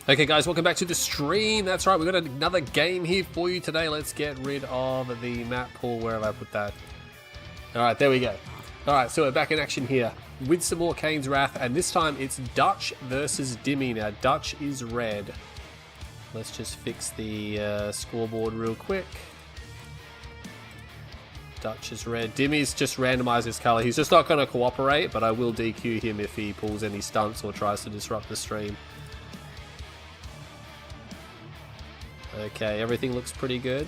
Okay guys, welcome back to the stream. That's right, we've got another game here for you today. Let's get rid of the map pool. Where have I put that? Alright, there we go. Alright, so we're back in action here with some more Kane's Wrath, and this time it's Dutch versus Dimmy. Now, Dutch is red. Let's just fix the scoreboard real quick. Dutch is red. Dimmy's just randomized his color. He's just not going to cooperate, but I will DQ him if he pulls any stunts or tries to disrupt the stream. Okay, everything looks pretty good.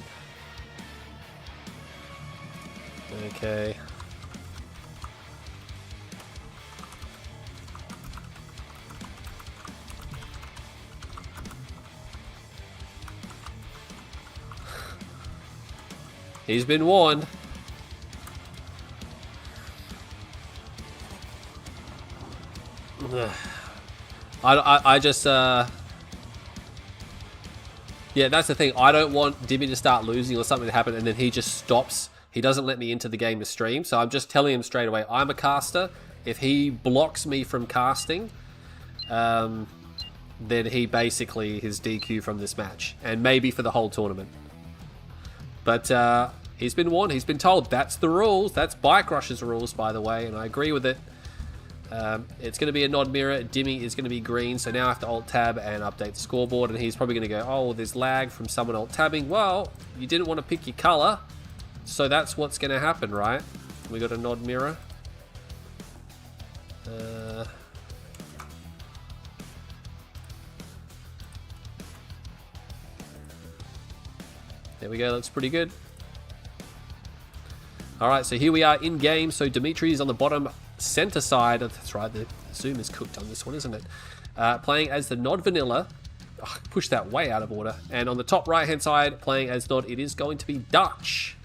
Okay. He's been warned. I just yeah, that's the thing. I don't want Dimmy to start losing or something to happen and then he just stops. He doesn't let me into the game to stream. So I'm just telling him straight away, I'm a caster. If he blocks me from casting, then he basically is DQ from this match. And maybe for the whole tournament. But he's been warned. He's been told that's the rules. That's Bike Rush's rules, by the way. And I agree with it. It's going to be a nod mirror. Dimmy is going to be green, so now I have to alt-tab and update the scoreboard, and he's probably going to go, oh, there's lag from someone alt-tabbing. Well, you didn't want to pick your color, so that's what's going to happen, right? We got a nod mirror. There we go, looks pretty good. Alright, so here we are in game. So Dimitri is on the bottom center side. That's right, the zoom is cooked on this one, isn't it? Playing as the Nod Vanilla. Oh, push that way out of order. And on the top right hand side, playing as Nod, it is going to be Dutch.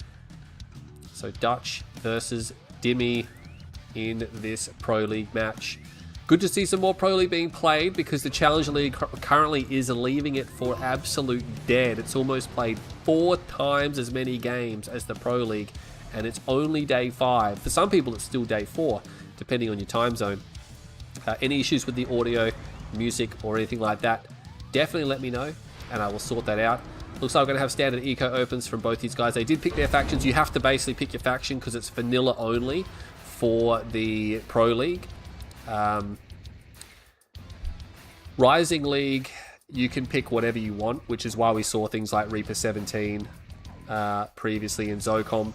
So Dutch versus Dimmy in this Pro League match. Good to see some more Pro League being played because the Challenger League currently is leaving it for absolute dead. It's almost played 4 times as many games as the Pro League. And it's only day 5. For some people, it's still day 4, depending on your time zone. Any issues with the audio, music, or anything like that, definitely let me know, and I will sort that out. Looks like we're going to have standard eco opens from both these guys. They did pick their factions. You have to basically pick your faction because it's vanilla only for the Pro League. Rising League, you can pick whatever you want, which is why we saw things like Reaper 17 previously in Zocom.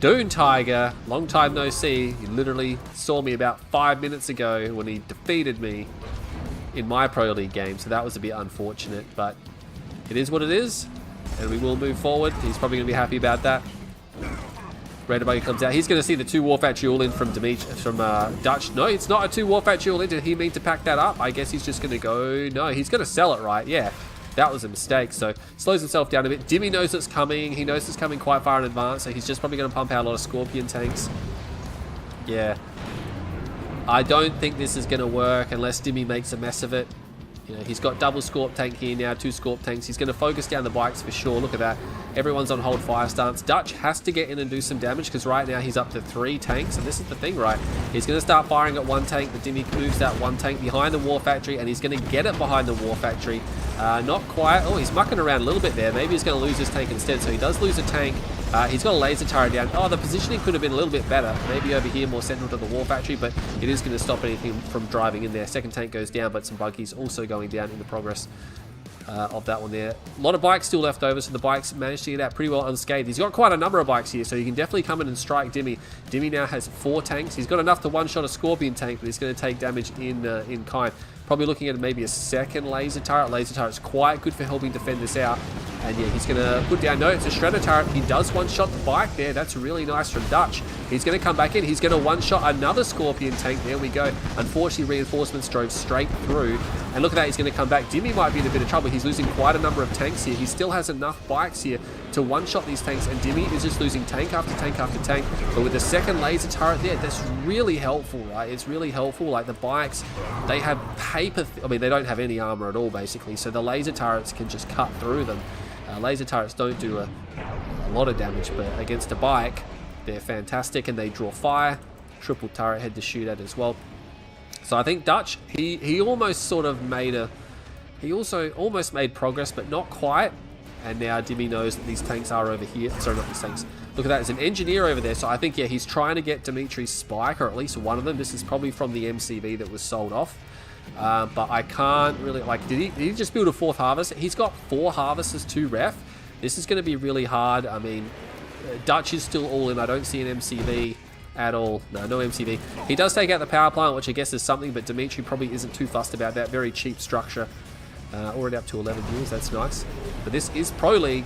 Dune Tiger, long time no see. He literally saw me about 5 minutes ago when he defeated me in my Pro League game, so that was a bit unfortunate, but it is what it is, and we will move forward. He's probably going to be happy about that. Raider Buggy comes out. He's going to see the 2 Warfat Duel in from Dutch. No, it's not a 2 Warfat Duel in. Did he mean to pack that up? I guess he's just going to go... No, he's going to sell it, right? Yeah. That was a mistake, so slows himself down a bit. Dimmy knows it's coming. He knows it's coming quite far in advance, so he's just probably going to pump out a lot of Scorpion tanks. Yeah. I don't think this is going to work unless Dimmy makes a mess of it. You know, he's got double Scorp tank here now, 2 Scorp tanks. He's going to focus down the bikes for sure. Look at that. Everyone's on hold fire stance. Dutch has to get in and do some damage because right now he's up to 3 tanks. And this is the thing, right? He's going to start firing at 1 tank, but Dimmy moves that 1 tank behind the War Factory, and he's going to get it behind the War Factory. Not quite. Oh, he's mucking around a little bit there. Maybe he's going to lose his tank instead. So he does lose a tank. He's got a laser turret down. Oh, the positioning could have been a little bit better. Maybe over here, more central to the War Factory, but it is going to stop anything from driving in there. Second tank goes down, but some buggies also going down in the progress of that one there. A lot of bikes still left over, so the bikes managed to get out pretty well unscathed. He's got quite a number of bikes here, so he can definitely come in and strike Dimmy. Dimmy now has 4 tanks. He's got enough to one-shot a Scorpion tank, but he's going to take damage in kind. Probably looking at maybe a second laser turret. Laser turret's quite good for helping defend this out. And yeah, he's going to put down, no, it's a Shredder turret. He does one-shot the bike there. That's really nice from Dutch. He's going to come back in. He's going to one-shot another Scorpion tank. There we go. Unfortunately, reinforcements drove straight through. And look at that, he's going to come back. Dimmy might be in a bit of trouble. He's losing quite a number of tanks here. He still has enough bikes here to one-shot these tanks, and Dimmy is just losing tank after tank after tank. But with the second laser turret there, that's really helpful, right? It's really helpful. Like the bikes, they have paper, I mean, they don't have any armor at all, basically. So the laser turrets can just cut through them. Laser turrets don't do a lot of damage, but against a bike, they're fantastic, and they draw fire. Triple turret head to shoot at as well. So I think Dutch, he almost sort of made he also almost made progress, but not quite. And now Dimmy knows that these tanks are over here. Sorry, not these tanks. Look at that, there's an engineer over there. So I think, yeah, he's trying to get Dimitri's spike, or at least one of them. This is probably from the MCV that was sold off. But I can't really, like, did he just build a 4th harvester? He's got 4 harvesters to ref. This is going to be really hard. I mean, Dutch is still all in. I don't see an MCV at all. No MCV. He does take out the power plant, which I guess is something, but Dimitri probably isn't too fussed about that. Very cheap structure. Already up to 11 years, that's nice. But this is Pro League.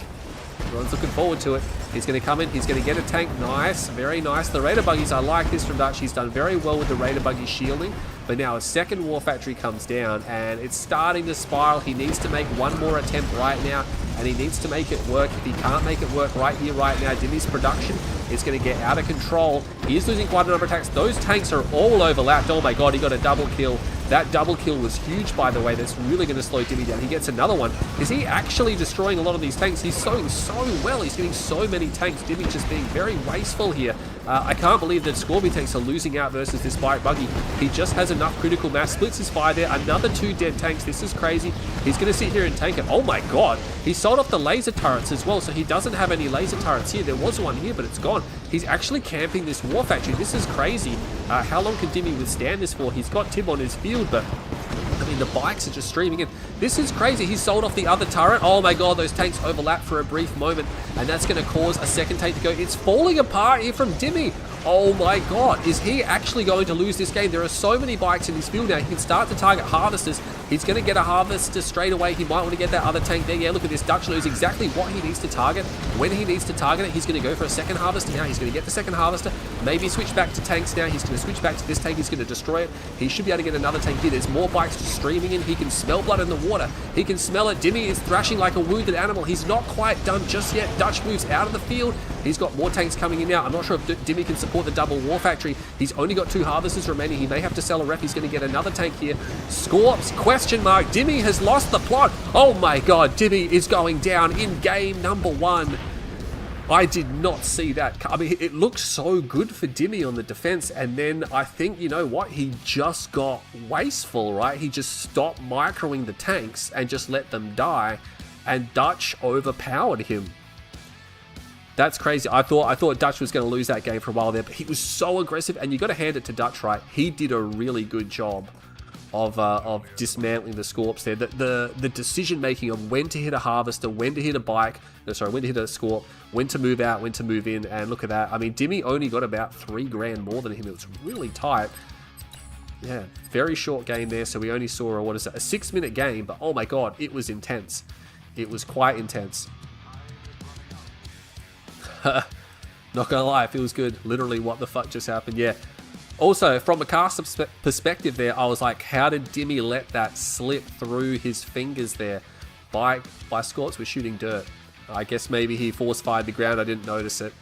Everyone's looking forward to it. He's going to come in, he's going to get a tank. Nice, very nice. The Raider Buggies, I like this from Dutch. He's done very well with the Raider Buggy shielding. But now a second War Factory comes down, and it's starting to spiral. He needs to make one more attempt right now, and he needs to make it work. If he can't make it work right here, right now, Dimmy's production is going to get out of control. He is losing quite a number of tanks. Those tanks are all overlapped. Oh my god, he got a double kill. That double kill was huge, by the way. That's really going to slow Dimmy down. He gets another one. Is he actually destroying a lot of these tanks? He's sewing so well. He's getting so many tanks. Dimmy just being very wasteful here. I can't believe that Scorpion tanks are losing out versus this bike buggy. He just has enough critical mass. Splits his fire there. Another 2 dead tanks. This is crazy. He's going to sit here and tank it. Oh my god. He sold off the laser turrets as well, so he doesn't have any laser turrets here. There was one here, but it's gone. He's actually camping this War Factory. This is crazy. How long can Dimmy withstand this for? He's got Tib on his field, but I mean, the bikes are just streaming in. This is crazy. He sold off the other turret. Oh my god, those tanks overlap for a brief moment, and that's going to cause a second tank to go. It's falling apart here from Dimmy. Oh my god, is he actually going to lose this game? There are so many bikes in his field now. He can start to target harvesters. He's going to get a harvester straight away. He might want to get that other tank there. Yeah, look at this. Dutch knows exactly what he needs to target, when he needs to target it. He's going to go for a second harvester now. He's going to get the second harvester. Maybe switch back to tanks now. He's going to switch back to this tank. He's going to destroy it. He should be able to get another tank here. There's more bikes just streaming in. He can smell blood in the water. He can smell it. Dimmy is thrashing like a wounded animal. He's not quite done just yet. Dutch moves out of the field. He's got more tanks coming in now. I'm not sure if Dimmy can support the double War Factory. He's only got 2 harvesters remaining. He may have to sell a ref. He's going to get another tank here. Scorps, question mark. Dimmy has lost the plot. Oh my god, Dimmy is going down in game number 1. I did not see that. I mean, it looked so good for Dimmy on the defense, and then I think, you know what, he just got wasteful, right? He just stopped microing the tanks and just let them die, and Dutch overpowered him. That's crazy. I thought Dutch was going to lose that game for a while there, but he was so aggressive, and you got to hand it to Dutch, right? He did a really good job of dismantling the Scorps there. The decision making of when to hit a harvester, when to hit a bike, when to hit a Scorp, when to move out, when to move in, and look at that. I mean, Dimmy only got about 3 grand more than him. It was really tight. Yeah, very short game there, so we only saw a 6-minute game, but oh my god, it was intense. It was quite intense. Not gonna lie, it feels good. Literally, what the fuck just happened? Yeah. Also, from a caster perspective there, I was like, how did Dimmy let that slip through his fingers there? By Scorps was shooting dirt. I guess maybe he force fired the ground. I didn't notice it.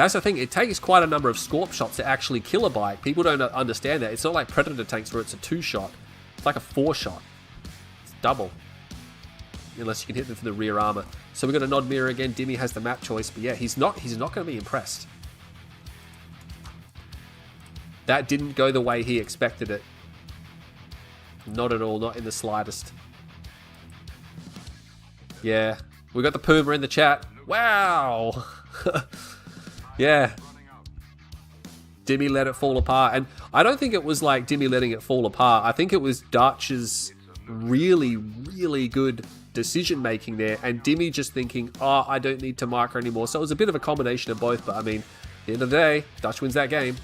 That's the thing. It takes quite a number of scorp shots to actually kill a bike. People don't understand that. It's not like Predator tanks where it's a 2-shot. It's like a 4-shot. It's double. Unless you can hit them for the rear armor. So we've got a nod mirror again. Dimmy has the map choice, but yeah, he's not going to be impressed. That didn't go the way he expected it. Not at all, not in the slightest. Yeah, we got the Puma in the chat. Wow. Yeah. Dimmy let it fall apart. And I don't think it was like Dimmy letting it fall apart. I think it was Dutch's really, really good decision making there, and Dimmy just thinking, oh, I don't need to micro anymore. So it was a bit of a combination of both, but I mean, at the end of the day, Dutch wins that game.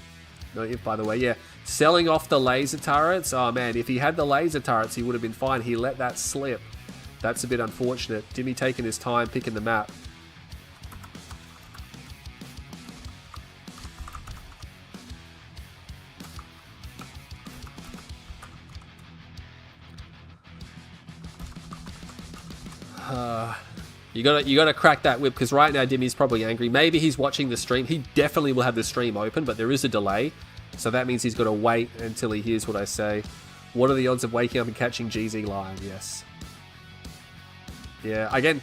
No if, by the way, yeah. Selling off the laser turrets, oh man, if he had the laser turrets, he would have been fine. He let that slip. That's a bit unfortunate. Dimmy taking his time picking the map. You gotta crack that whip, because right now Dimmy's probably angry. Maybe he's watching the stream. He definitely will have the stream open, but there is a delay. So that means he's got to wait until he hears what I say. What are the odds of waking up and catching GZ live? Yes. Yeah, again,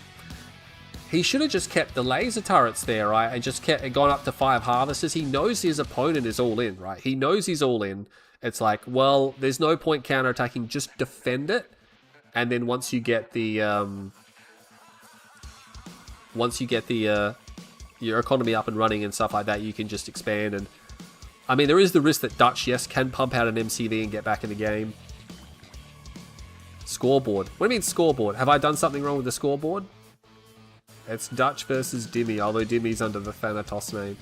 he should have just kept the laser turrets there, right? And just gone up to 5 harvesters. He knows his opponent is all in, right? He knows he's all in. It's like, well, there's no point counterattacking. Just defend it. And then once you get the your economy up and running and stuff like that, you can just expand. And I mean, there is the risk that Dutch, yes, can pump out an MCV and get back in the game. Scoreboard. What do you mean scoreboard? Have I done something wrong with the scoreboard? It's Dutch versus Dimmy, although Dimmy's under the Thanatos name.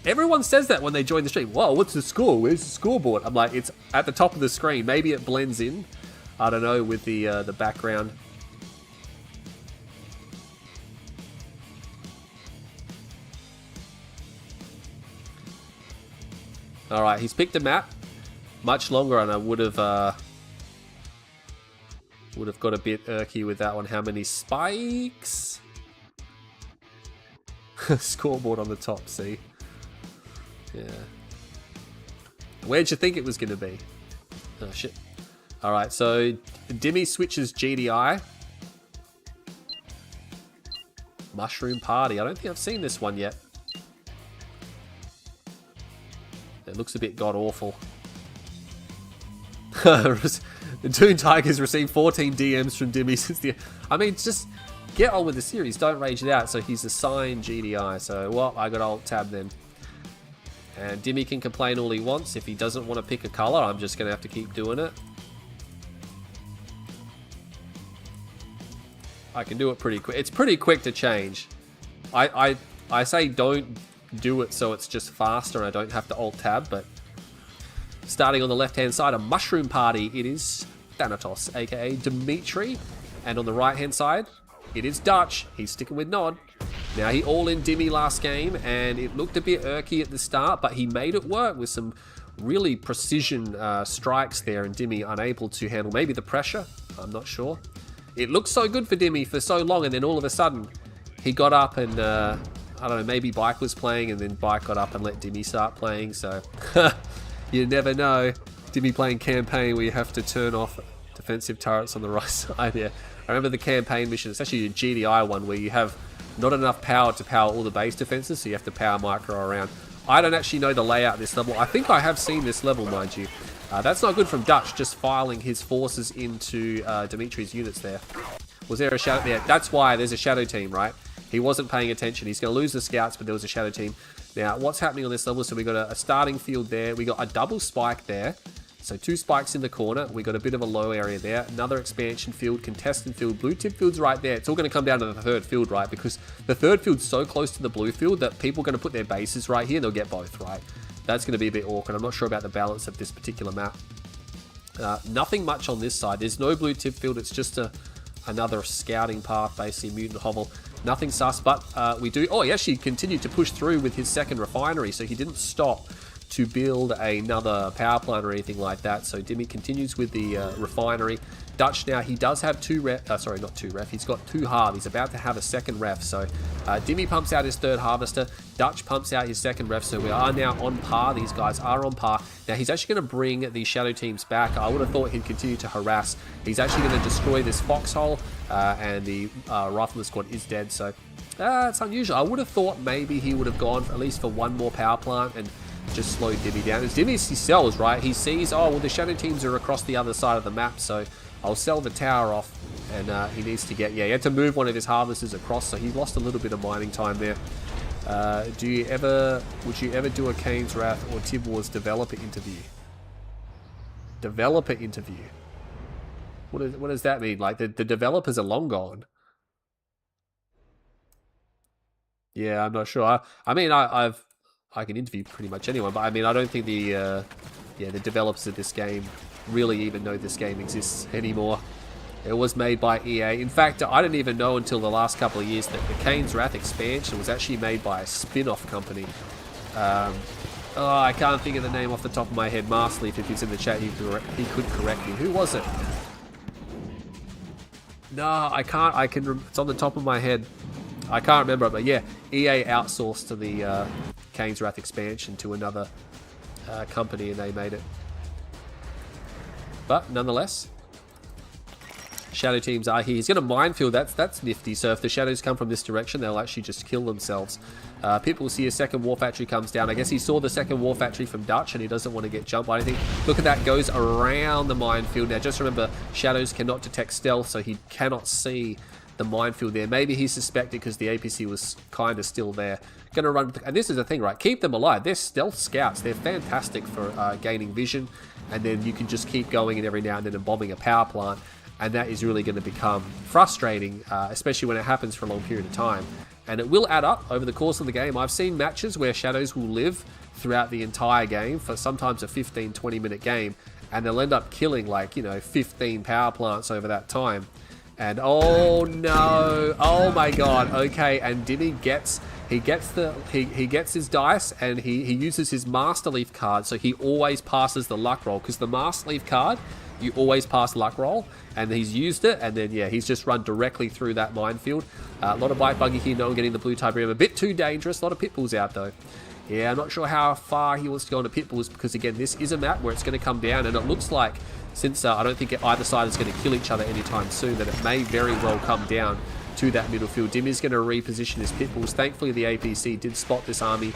Everyone says that when they join the stream. Whoa, what's the score? Where's the scoreboard? I'm like, it's at the top of the screen. Maybe it blends in. I don't know, with the background. All right, he's picked a map. Much longer, and I would have got a bit irky with that one. How many spikes? Scoreboard on the top, see? Yeah. Where'd you think it was going to be? Oh, shit. Alright, so Dimmy switches GDI. Mushroom Party. I don't think I've seen this one yet. It looks a bit god-awful. The Toon Tigers received 14 DMs from Dimmy since the... I mean, just get on with the series. Don't rage it out. So he's assigned GDI. So, well, I got Alt-Tab then. And Dimmy can complain all he wants. If he doesn't want to pick a color, I'm just going to have to keep doing it. I can do it pretty quick. It's pretty quick to change. I say don't do it so it's just faster and I don't have to Alt-Tab, but starting on the left-hand side, a Mushroom Party, it is Thanatos, aka Dimitri. And on the right-hand side, it is Dutch. He's sticking with Nod. Now, he all-in Dimmy last game, and it looked a bit irky at the start, but he made it work with some really precision strikes there, and Dimmy unable to handle maybe the pressure. I'm not sure. It looked so good for Dimmy for so long, and then all of a sudden, he got up and, I don't know, maybe Bike was playing, and then Bike got up and let Dimmy start playing, so you never know. Dimmy playing campaign where you have to turn off defensive turrets on the right side. Yeah, I remember the campaign mission. It's actually a GDI one where you have not enough power to power all the base defenses, so you have to power micro around. I don't actually know the layout of this level. I think I have seen this level, mind you. That's not good from Dutch, just filing his forces into Dimitri's units there. Was there a shadow? Yeah, that's why there's a shadow team, right? He wasn't paying attention. He's going to lose the scouts, but there was a shadow team. Now, what's happening on this level? So we got a starting field there. We got a double spike there. So 2 spikes in the corner. We got a bit of a low area there. Another expansion field, contestant field, blue tip field's right there. It's all going to come down to the third field, right? Because the third field's so close to the blue field that people are going to put their bases right here and they'll get both, right? That's going to be a bit awkward. I'm not sure about the balance of this particular map. Nothing much on this side. There's no blue tip field. It's just another scouting path, basically, mutant hovel. Nothing sus, but we do... Oh, he actually continued to push through with his second refinery, so he didn't stop. to build another power plant or anything like that. So Dimmy continues with the refinery. Dutch now, he does have sorry, not two ref, he's got two halve. He's about to have a second ref. So Dimmy pumps out his third harvester, Dutch pumps out his second ref. So we are now on par. These guys are on par. Now he's actually going to bring the shadow teams back. I would have thought he'd continue to harass. He's actually going to destroy this foxhole, and the rifleman squad is dead. So it's unusual. I would have thought maybe he would have gone at least for one more power plant and just slowed Dimmy down. As Dimmy sells, right? He sees, oh, well, the shadow teams are across the other side of the map, so I'll sell the tower off. And he needs to get, he had to move one of his harvesters across, so he lost a little bit of mining time there. Would you ever do a Kane's Wrath or Tib Wars developer interview? Developer interview? What does that mean? Like, the developers are long gone. Yeah, I'm not sure. I mean, I can interview pretty much anyone, but I mean, I don't think the developers of this game really even know this game exists anymore. It was made by EA. In fact, I didn't even know until the last couple of years that the Kane's Wrath expansion was actually made by a spin-off company. I can't think of the name off the top of my head. Marsleaf, if he's in the chat, he could correct me. Who was it? No, I can't. It's on the top of my head. I can't remember it, but yeah, EA outsourced to the Kane's Wrath expansion to another company, and they made it. But nonetheless, shadow teams are here. He's going to minefield. That's nifty. So if the shadows come from this direction, they'll actually just kill themselves. Pip will see a second war factory comes down. I guess he saw the second war factory from Dutch, and he doesn't want to get jumped by anything. Look at that, goes around the minefield. Now just remember, shadows cannot detect stealth, so he cannot see the minefield there. Maybe he suspected because the APC was kind of still there. Gonna run, and this is the thing, right? Keep them alive. They're stealth scouts. They're fantastic for gaining vision, and then you can just keep going and every now and then and bombing a power plant, and that is really going to become frustrating, especially when it happens for a long period of time. And it will add up over the course of the game. I've seen matches where shadows will live throughout the entire game for sometimes a 15-20 minute game, and they'll end up killing, like, 15 power plants over that time. And oh no, oh my god, okay, and Dimmy gets his dice, and he uses his Master Leaf card, so he always passes the luck roll, because the Master Leaf card, you always pass luck roll, and he's used it, and then yeah, he's just run directly through that minefield. A lot of bike buggy here, no one getting the blue Tiberium, a bit too dangerous, a lot of pit bulls out though. Yeah, I'm not sure how far he wants to go into pit bulls, because again, this is a map where it's going to come down, and it looks like, since I don't think either side is going to kill each other anytime soon, that it may very well come down to that middle field. Dimmy's going to reposition his pit bulls. Thankfully, the APC did spot this army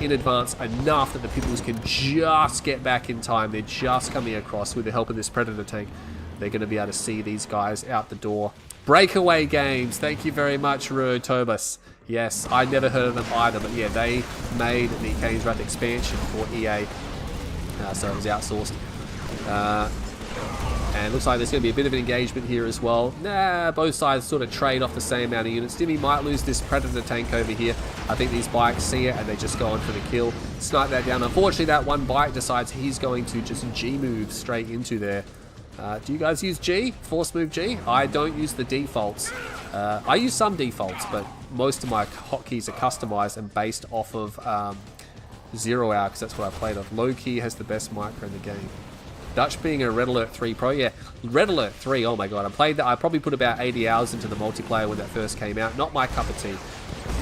in advance enough that the pit bulls can just get back in time. They're just coming across with the help of this Predator tank. They're going to be able to see these guys out the door. Breakaway Games, thank you very much, Ruo Tobas. Yes, I never heard of them either, but yeah, they made the Kane's Wrath expansion for EA, so it was outsourced. And it looks like there's going to be a bit of an engagement here as well. Both sides sort of trade off the same amount of units. Dimmy might lose this Predator tank over here. I think these bikes see it and they just go on for the kill. Snipe that down. Unfortunately, that one bike decides he's going to just G-move straight into there. Do you guys use G? Force move G? I don't use the defaults. I use some defaults, but most of my hotkeys are customized and based off of 0 hour, because that's what I played off. Low key has the best micro in the game. Dutch being a Red Alert 3 Pro, yeah, Red Alert 3, oh my god, I played that, I probably put about 80 hours into the multiplayer when that first came out. Not my cup of tea.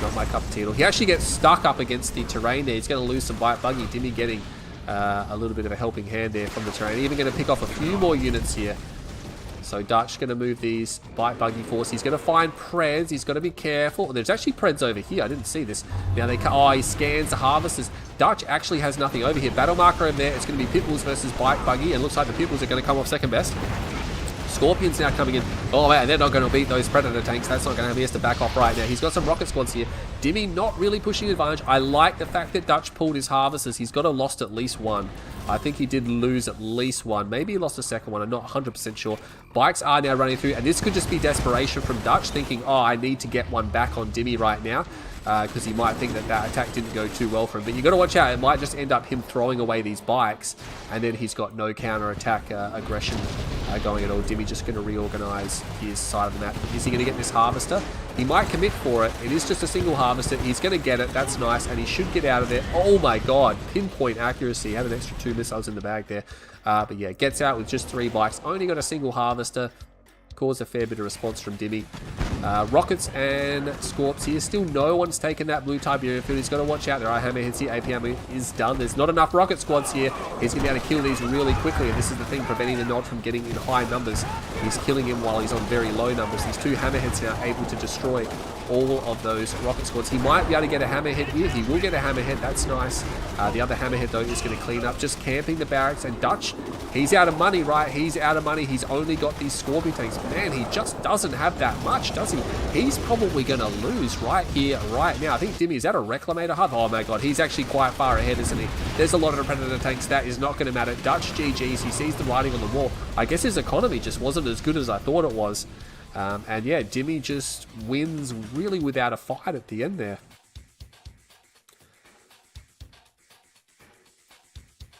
Not my cup of tea at all. He actually gets stuck up against the terrain there. He's going to lose some bike buggy. Dimmy getting a little bit of a helping hand there from the terrain. Even going to pick off a few more units here. So Dutch going to move these bike buggy force. He's going to find Preds. He's got to be careful. There's actually Preds over here. I didn't see this. Now he scans the harvesters. Dutch actually has nothing over here. Battle marker over there. It's going to be Pitbulls versus bike buggy. And looks like the Pitbulls are going to come off second best. Scorpions now coming in. Oh man, they're not going to beat those Predator tanks. That's not going to happen. He has to back off right now. He's got some rocket squads here. Dimmy not really pushing advantage. I like the fact that Dutch pulled his harvesters. He's got to lost at least one. I think he did lose at least one. Maybe he lost a second one. I'm not 100% sure. Bikes are now running through, and this could just be desperation from Dutch, thinking, oh, I need to get one back on Dimmy right now. because he might think that that attack didn't go too well for him. But you got to watch out. It might just end up him throwing away these bikes, and then he's got no counter attack aggression going at all. Dimmy just going to reorganize his side of the map. Is he going to get this harvester? He might commit for it. It is just a single harvester. He's going to get it. That's nice, and he should get out of there. Oh my god, pinpoint accuracy. Had an extra 2 missiles in the bag there. But yeah, gets out with just 3 bikes. Only got a single harvester. Caused a fair bit of response from Dimmy. Rockets and Scorps here. Still no one's taken that blue Tiberium field. He's got to watch out. There are hammerheads here. APM is done. There's not enough rocket squads here. He's going to be able to kill these really quickly. And this is the thing, preventing the Nod from getting in high numbers. He's killing him while he's on very low numbers. These 2 hammerheads now able to destroy all of those rocket squads. He might be able to get a hammerhead here. He will get a hammerhead. That's nice. The other hammerhead, though, is going to clean up. Just camping the barracks. And Dutch, he's out of money, right? He's out of money. He's only got these Scorpion tanks. Man, he just doesn't have that much, does he? He's probably going to lose right here, right now. I think Dimmy, is that a Reclamator hub? Oh my god, he's actually quite far ahead, isn't he? There's a lot of Predator tanks. That is not going to matter. Dutch GG's. He sees the writing on the wall. I guess his economy just wasn't as good as I thought it was. And yeah, Dimmy just wins really without a fight at the end there.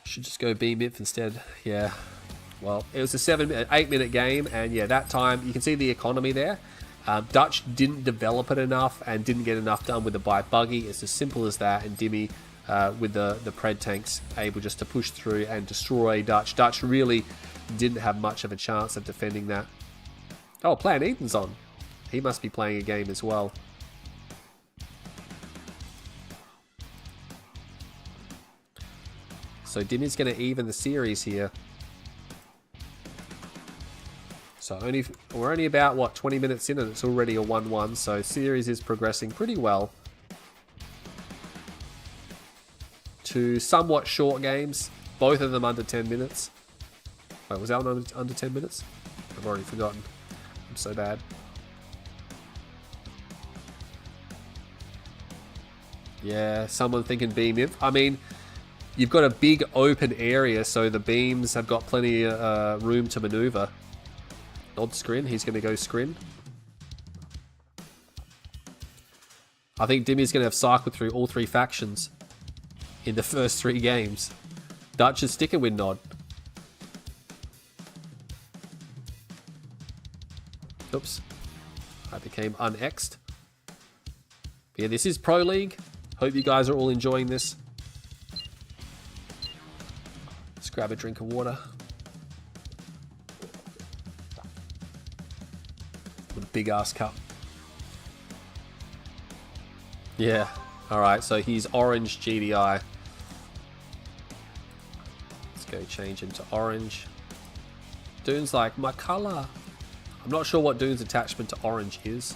Should just go B-Myth instead. Yeah. Well, it was a 8-minute game, and yeah, that time, you can see the economy there. Dutch didn't develop it enough and didn't get enough done with the bike buggy. It's as simple as that, and Dimmy, with the Pred tanks, able just to push through and destroy Dutch. Dutch really didn't have much of a chance of defending that. Oh, Plan Eden's on. He must be playing a game as well. So Dimmy's going to even the series here. So we're only about, what, 20 minutes in, and it's already a 1-1. So series is progressing pretty well. 2 somewhat short games. Both of them under 10 minutes. Wait, was that one under 10 minutes? I've already forgotten. I'm so bad. Yeah, someone thinking beam. I mean, you've got a big open area, so the beams have got plenty of room to maneuver. Nod Scrin, he's going to go Scrin. I think Dimmy's going to have cycled through all 3 factions in the first 3 games. Dutch is sticking with Nod. Oops. I became unexed. Yeah, this is Pro League. Hope you guys are all enjoying this. Let's grab a drink of water. With a big ass cup. Yeah. Alright, so he's orange GDI. Let's go change him to orange. Dune's like, my color. I'm not sure what Dune's attachment to orange is.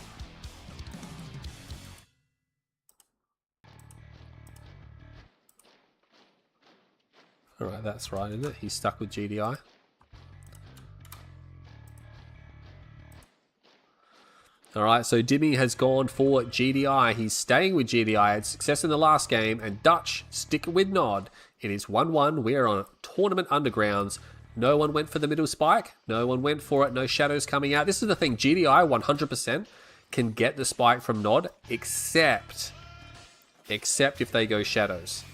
Alright, that's right, isn't it? He's stuck with GDI. Alright, so Dimmy has gone for GDI. He's staying with GDI. Had success in the last game, and Dutch stick with Nod. It is 1-1. We are on Tournament Undergrounds. No one went for the middle spike. No one went for it. No shadows coming out. This is the thing. GDI 100% can get the spike from Nod, except if they go shadows.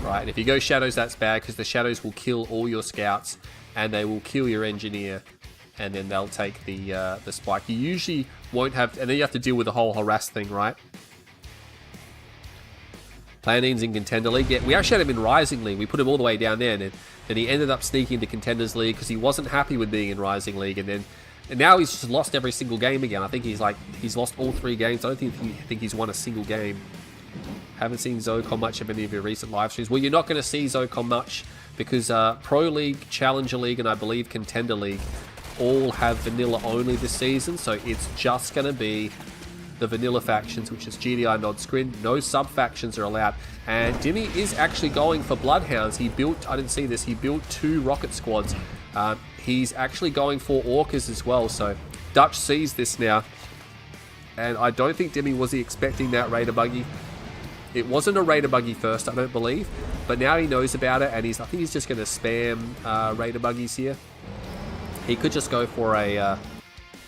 Right, and if you go shadows, that's bad, because the shadows will kill all your scouts, and they will kill your engineer, and then they'll take the spike. You usually won't have, and then you have to deal with the whole harass thing, right? Planines in Contender League. Yeah, we actually had him in Rising League. We put him all the way down there, and then he ended up sneaking into Contenders League because he wasn't happy with being in Rising League, and now he's just lost every single game again. I think he's lost all 3 games. I don't think he's won a single game. Haven't seen Zocon much of any of your recent live streams. Well, you're not going to see Zocon much because Pro League, Challenger League, and I believe Contender League all have vanilla only this season, so it's just going to be the vanilla factions, which is GDI, Nod, Scrin. No sub-factions are allowed. And Dimmy is actually going for Bloodhounds. He built, I didn't see this, he built 2 rocket squads. He's actually going for Orcas as well, so Dutch sees this now. And I don't think Dimmy was expecting that Raider Buggy. It wasn't a Raider Buggy first, I don't believe. But now he knows about it, and I think he's just going to spam Raider Buggies here. He could just go for a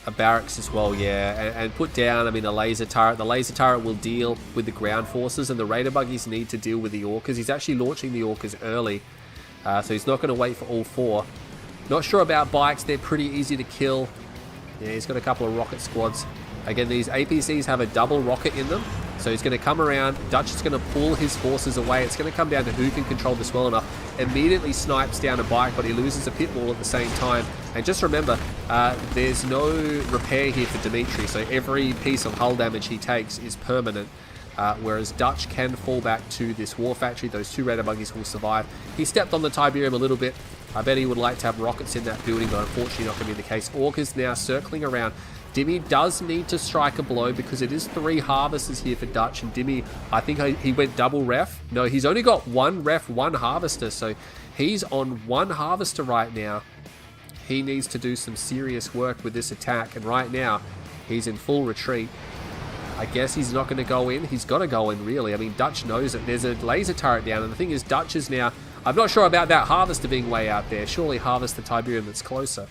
A barracks as well, yeah, and put down, I mean, a laser turret. The laser turret will deal with the ground forces, and the raider buggies need to deal with the orcas. He's actually launching the orcas early, so he's not going to wait for all 4. Not sure about bikes. They're pretty easy to kill. Yeah, he's got a couple of rocket squads. Again, these APCs have a double rocket in them, so he's going to come around. Dutch is going to pull his forces away. It's going to come down to who can control this well enough. Immediately snipes down a bike, but he loses a pit wall at the same time. And just remember, there's no repair here for Dimitri, so every piece of hull damage he takes is permanent. Whereas Dutch can fall back to this war factory. Those 2 raider buggies will survive. He stepped on the Tiberium a little bit. I bet he would like to have rockets in that building, but unfortunately not going to be the case. Orcas now circling around. Dimmy does need to strike a blow because it is 3 harvesters here for Dutch, and Dimmy, I think he went double ref. No, he's only got 1 ref, 1 harvester, so he's on 1 harvester right now. He needs to do some serious work with this attack, and right now he's in full retreat. I guess he's not going to go in. He's got to go in, really. I mean, Dutch knows it. There's a laser turret down, and the thing is, Dutch is now... I'm not sure about that harvester being way out there. Surely harvest the Tiberium that's closer.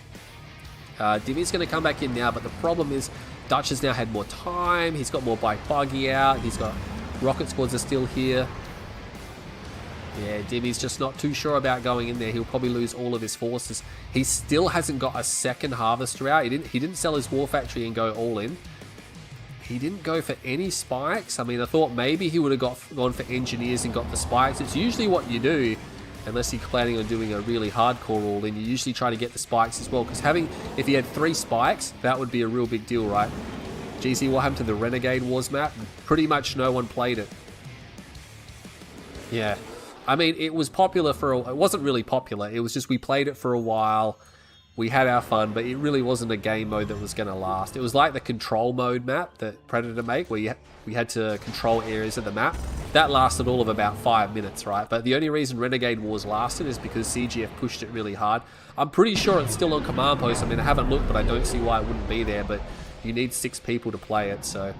Dimmy's going to come back in now, but the problem is Dutch has now had more time. He's got more bike buggy out. He's got rocket squads are still here. Yeah, Dimmy's just not too sure about going in there. He'll probably lose all of his forces. He still hasn't got a second harvester out. He didn't sell his war factory and go all in. He didn't go for any spikes. I mean, I thought maybe he would have gone for engineers and got the spikes. It's usually what you do. Unless you're planning on doing a really hardcore all-in, you usually try to get the spikes as well. Because if he had 3 spikes, that would be a real big deal, right? GC, what happened to the Renegade Wars map? Pretty much no one played it. Yeah. I mean, it was popular it wasn't really popular. It was just we played it for a while. We had our fun, but it really wasn't a game mode that was going to last. It was like the control mode map that Predator made, where we had to control areas of the map. That lasted all of about 5 minutes, right? But the only reason Renegade Wars lasted is because CGF pushed it really hard. I'm pretty sure it's still on command post. I mean, I haven't looked, but I don't see why it wouldn't be there. But you need 6 people to play it, so...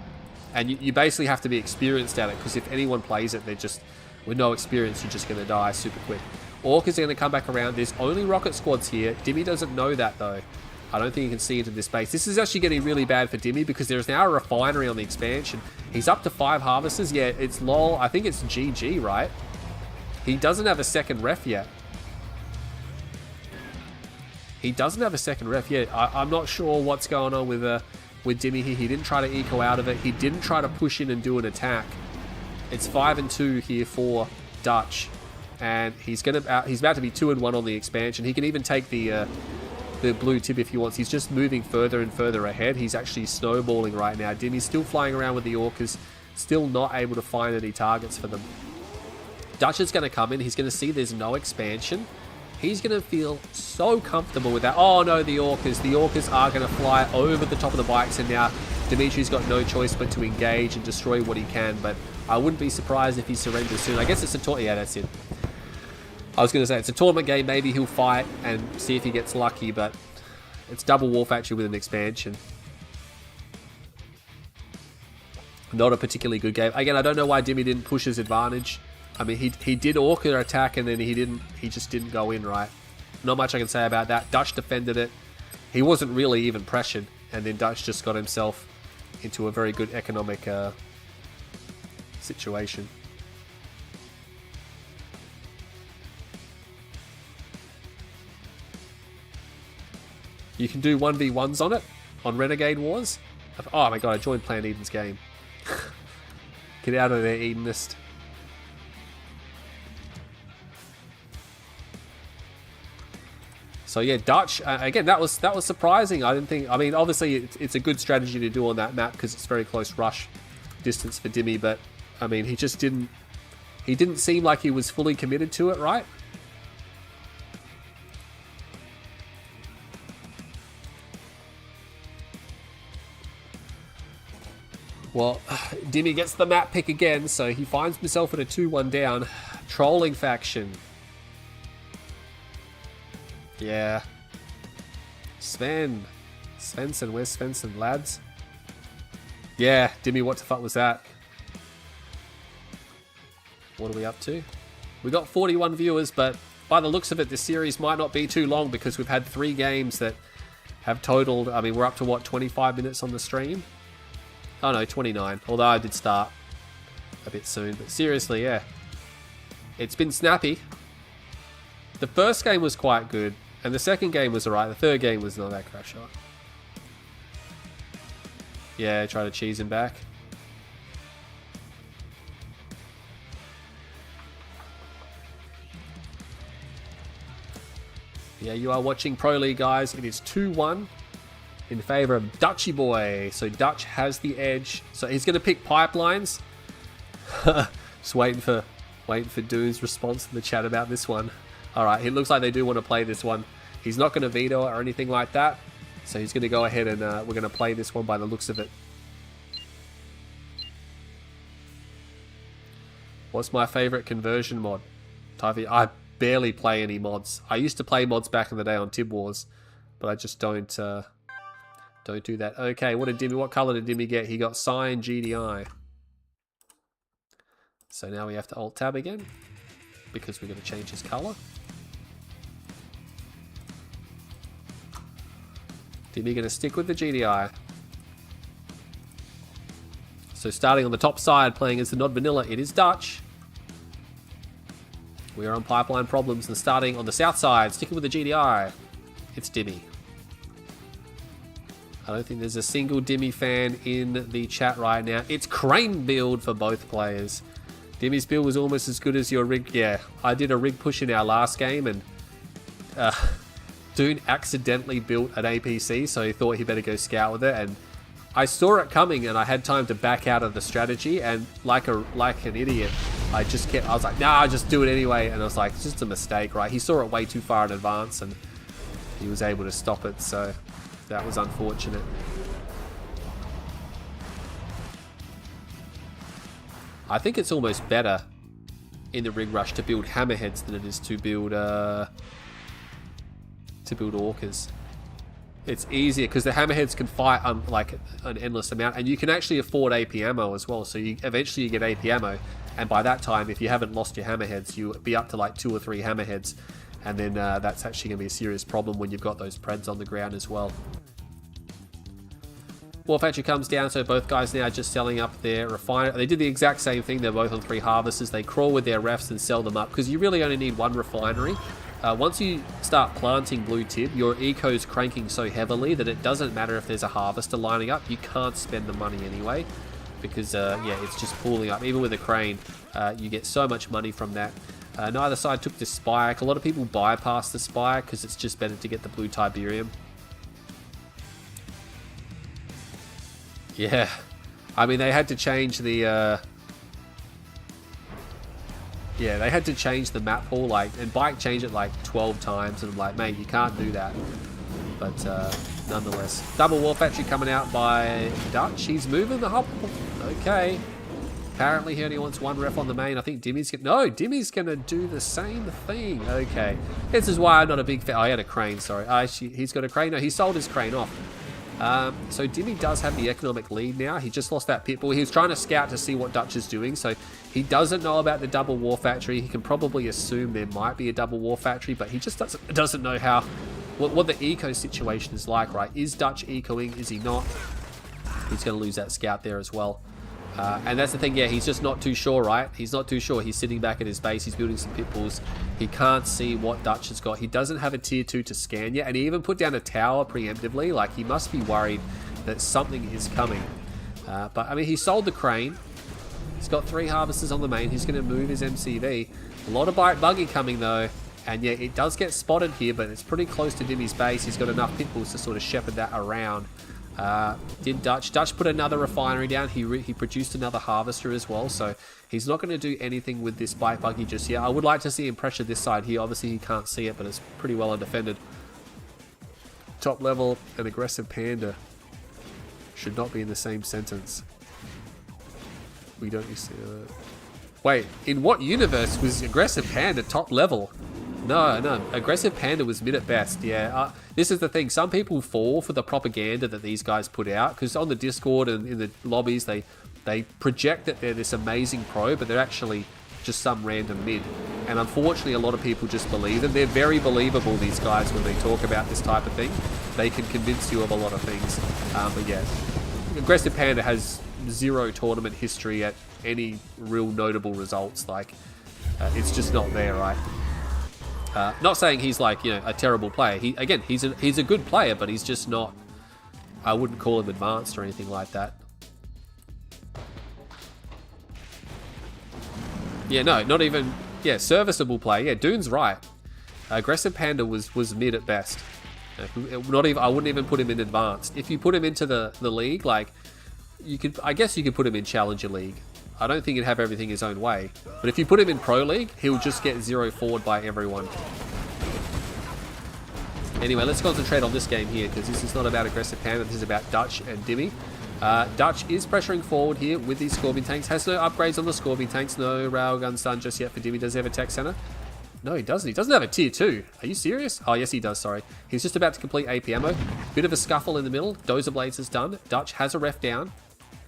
And you basically have to be experienced at it, because if anyone plays it, they're just... With no experience, you're just going to die super quick. Orcas are going to come back around. There's only rocket squads here. Dimmy doesn't know that, though. I don't think he can see into this base. This is actually getting really bad for Dimmy because there's now a refinery on the expansion. He's up to 5 harvesters. Yeah, it's LOL. I think it's GG, right? He doesn't have a second ref yet. He doesn't have a second ref yet. I'm not sure what's going on with Dimmy here. He didn't try to eco out of it. He didn't try to push in and do an attack. It's 5-2 here for Dutch. And he's about to be 2-1 on the expansion. He can even take the blue tip if he wants. He's just moving further and further ahead. He's actually snowballing right now. Dimmy's still flying around with the orcas, still not able to find any targets for them. Dutch is going to come in. He's going to see there's no expansion. He's going to feel so comfortable with that. Oh no, the orcas. The orcas are going to fly over the top of the bikes, and now Dimitri's got no choice but to engage and destroy what he can, but I wouldn't be surprised if he surrenders soon. I guess it's a tournament. Yeah, that's it. I was going to say, it's a tournament game. Maybe he'll fight and see if he gets lucky, but it's double war factory with an expansion. Not a particularly good game. Again, I don't know why Dimmy didn't push his advantage. I mean, he did orca attack and then he just didn't go in, right? Not much I can say about that. Dutch defended it. He wasn't really even pressured, and then Dutch just got himself into a very good economic situation. You can do 1v1s on it, on Renegade Wars. Oh my god, I joined Plan Eden's game. Get out of there, Edenist. So yeah, Dutch, again, that was surprising. I didn't think, I mean, obviously it's a good strategy to do on that map because it's very close rush distance for Dimmy, but I mean, he didn't seem like he was fully committed to it, right? Well, Dimmy gets the map pick again, so he finds himself in a 2-1 down. Trolling faction. Yeah. Svensson. Where's Svensson, lads? Yeah, Dimmy, what the fuck was that? What are we up to? We got 41 viewers, but by the looks of it, this series might not be too long because we've had 3 games that have totaled, I mean, we're up to what, 25 minutes on the stream? Oh no, 29. Although I did start a bit soon. But seriously, yeah. It's been snappy. The first game was quite good. And the second game was alright. The third game was not that crap shot. Yeah, try to cheese him back. Yeah, you are watching Pro League, guys. It is 2-1 in favor of Dutchy Boy. So Dutch has the edge. So he's going to pick pipelines. Just waiting for Doon's response to the chat about this one. All right, it looks like they do want to play this one. He's not going to veto it or anything like that. So he's going to go ahead and we're going to play this one by the looks of it. What's my favorite conversion mod? I barely play any mods. I used to play mods back in the day on Tib Wars, but I just don't do that. Okay, what color did Dimmy get? He got Cyan GDI. So now we have to Alt Tab again because we're going to change his color. Dimmy going to stick with the GDI. So starting on the top side, playing as the Nod Vanilla, it is Dutch. We are on pipeline problems, and starting on the south side, sticking with the GDI, it's Dimmy. I don't think there's a single Dimmy fan in the chat right now. It's Crane build for both players. Dimmy's build was almost as good as your rig. Yeah, I did a rig push in our last game, and Dune accidentally built an APC, so he thought he better go scout with it, and I saw it coming, and I had time to back out of the strategy, and like an idiot, I was like, nah, just do it anyway, and I was like, it's just a mistake, right? He saw it way too far in advance, and he was able to stop it, so that was unfortunate. I think it's almost better in the rig rush to build hammerheads than it is to build orcas. It's easier because the hammerheads can fight like an endless amount, and you can actually afford AP ammo as well. So eventually you get AP ammo, and by that time, if you haven't lost your hammerheads, you'll be up to like 2 or 3 hammerheads, and then that's actually going to be a serious problem when you've got those preds on the ground as well. War Factory comes down, so both guys now just selling up their refiner. They did the exact same thing. They're both on 3 harvesters. They crawl with their refs and sell them up because you really only need 1 refinery. Once you start planting blue tib, your eco's cranking so heavily that it doesn't matter if there's a harvester lining up. You can't spend the money anyway because, yeah, it's just pooling up. Even with a crane, you get so much money from that. Neither side took the spike. A lot of people bypass the spike because it's just better to get the blue Tiberium. Yeah, I mean, they had to change the... Yeah, they had to change the map pool, like, and Bike changed it like 12 times, and I'm like, mate, you can't do that. But nonetheless, double War Factory coming out by Dutch. He's moving the hub. Okay. Apparently he only wants 1 ref on the main. I think Dimmy's Dimmy's gonna do the same thing. Okay. This is why I'm not a big fan. Oh, he had a crane, sorry. He's got a crane. No, he sold his crane off. So Dimmy does have the economic lead now. He just lost that pitbull. He was trying to scout to see what Dutch is doing, so he doesn't know about the double war factory. He can probably assume there might be a double war factory, but he just doesn't know how what the eco situation is like, right? Is Dutch ecoing? Is he not? He's going to lose that scout there as well. And that's the thing, yeah, he's just not too sure, right? He's not too sure. He's sitting back at his base. He's building some pitbulls. He can't see what Dutch has got. He doesn't have a tier 2 to scan yet, and he even put down a tower preemptively. Like, he must be worried that something is coming. But, I mean, he sold the crane. He's got 3 harvesters on the main. He's going to move his MCV. A lot of buggy coming, though. And, yeah, it does get spotted here, but it's pretty close to Dimmy's base. He's got enough pitbulls to sort of shepherd that around. Did Dutch put another refinery down. He produced another harvester as well, so he's not going to do anything with this bike buggy just yet. I would like to see him pressure this side here. Obviously he can't see it, but it's pretty well undefended. Top level and aggressive panda should not be in the same sentence. We don't use wait, in what universe was aggressive panda top level? No, aggressive panda was mid at best. Yeah, this is the thing. Some people fall for the propaganda that these guys put out, because on the Discord and in the lobbies, they project that they're this amazing pro, but they're actually just some random mid. And unfortunately, a lot of people just believe them. They're very believable, these guys, when they talk about this type of thing. They can convince you of a lot of things. But yeah, Aggressive Panda has zero tournament history at any real notable results. Like, it's just not there, right? Not saying he's like, you know, a terrible player. He's a good player, but he's just not. I wouldn't call him advanced or anything like that. Yeah, no, not even. Yeah, serviceable play. Yeah, Dune's right. Aggressive Panda was mid at best. Not even. I wouldn't even put him in advanced. If you put him into the league, like, you could. I guess you could put him in Challenger League. I don't think he'd have everything his own way. But if you put him in Pro League, he'll just get 0 forward by everyone. Anyway, let's concentrate on this game here, because this is not about Aggressive Panda. This is about Dutch and Dimmy. Dutch is pressuring forward here with these Scorpion tanks. Has no upgrades on the Scorpion tanks. No railguns done just yet for Dimmy. Does he have a tech center? No, he doesn't. He doesn't have a tier 2. Are you serious? Oh, yes, he does. Sorry. He's just about to complete AP ammo. Bit of a scuffle in the middle. Dozer Blades is done. Dutch has a ref down.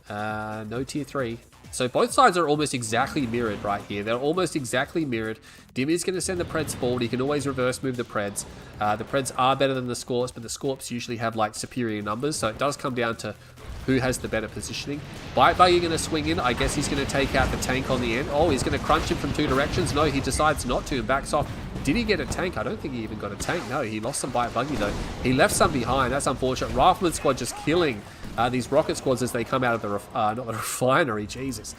No tier 3. So both sides are almost exactly mirrored right here. They're almost exactly mirrored. Dimmy's going to send the Preds forward. He can always reverse move the Preds. The Preds are better than the Scorps, but the Scorps usually have like superior numbers. So it does come down to who has the better positioning. Bite Buggy going to swing in. I guess he's going to take out the tank on the end. Oh, he's going to crunch him from 2 directions. No, he decides not to and backs off. Did he get a tank? I don't think he even got a tank. No, he lost some Bite Buggy though. He left some behind. That's unfortunate. Rifleman squad just killing these rocket squads as they come out of the not the refinery. Jesus.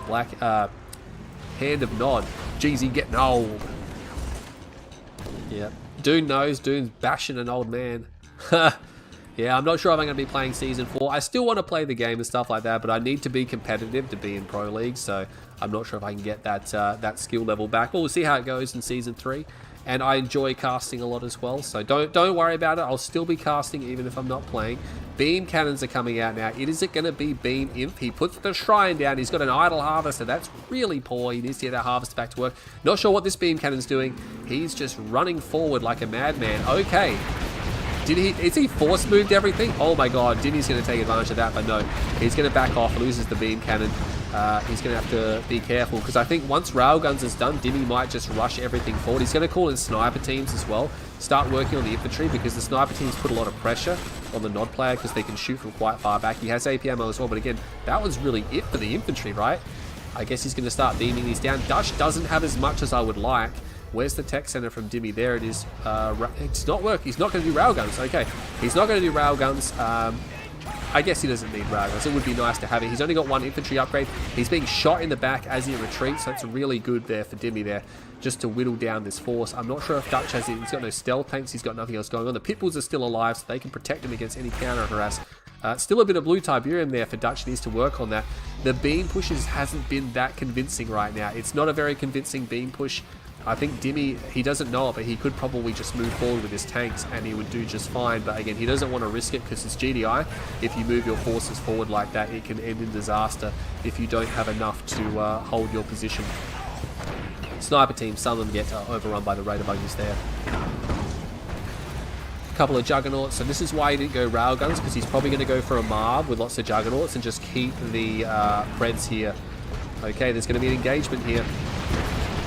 Black hand of Nod. Jeezy getting old. Yeah. Dune knows. Dune's bashing an old man. Yeah, I'm not sure if I'm going to be playing Season 4. I still want to play the game and stuff like that, but I need to be competitive to be in Pro League, so I'm not sure if I can get that that skill level back. But we'll see how it goes in Season 3. And I enjoy casting a lot as well, so don't worry about it. I'll still be casting even if I'm not playing. Beam cannons are coming out now. Is it going to be Beam Imp? He puts the Shrine down. He's got an idle harvester. That's really poor. He needs to get that harvester back to work. Not sure what this Beam cannon's doing. He's just running forward like a madman. Okay. Is he force moved everything? Oh my god, Dimmy's going to take advantage of that, but no. He's going to back off, loses the beam cannon. He's going to have to be careful, because I think once Railguns is done, Dimmy might just rush everything forward. He's going to call in sniper teams as well. Start working on the infantry, because the sniper teams put a lot of pressure on the Nod player, because they can shoot from quite far back. He has AP ammo as well, but again, that was really it for the infantry, right? I guess he's going to start beaming these down. Dutch doesn't have as much as I would like. Where's the tech center from Dimmy? There it is. It's not working. He's not going to do railguns. Okay. He's not going to do railguns. I guess he doesn't need railguns. It would be nice to have it. He's only got 1 infantry upgrade. He's being shot in the back as he retreats. So it's really good there for Dimmy there, just to whittle down this force. I'm not sure if Dutch has it. He's got no stealth tanks. He's got nothing else going on. The Pitbulls are still alive, so they can protect him against any counter harass. Still a bit of blue Tiberium there for Dutch. Needs to work on that. The beam pushes hasn't been that convincing right now. It's not a very convincing beam push. I think Dimmy, he doesn't know it, but he could probably just move forward with his tanks and he would do just fine. But again, he doesn't want to risk it because it's GDI. If you move your forces forward like that, it can end in disaster if you don't have enough to hold your position. Sniper teams, some of them get overrun by the Raider buggies there. A couple of Juggernauts, so this is why he didn't go Railguns, because he's probably going to go for a Marv with lots of Juggernauts and just keep the Preds here. Okay, there's going to be an engagement here.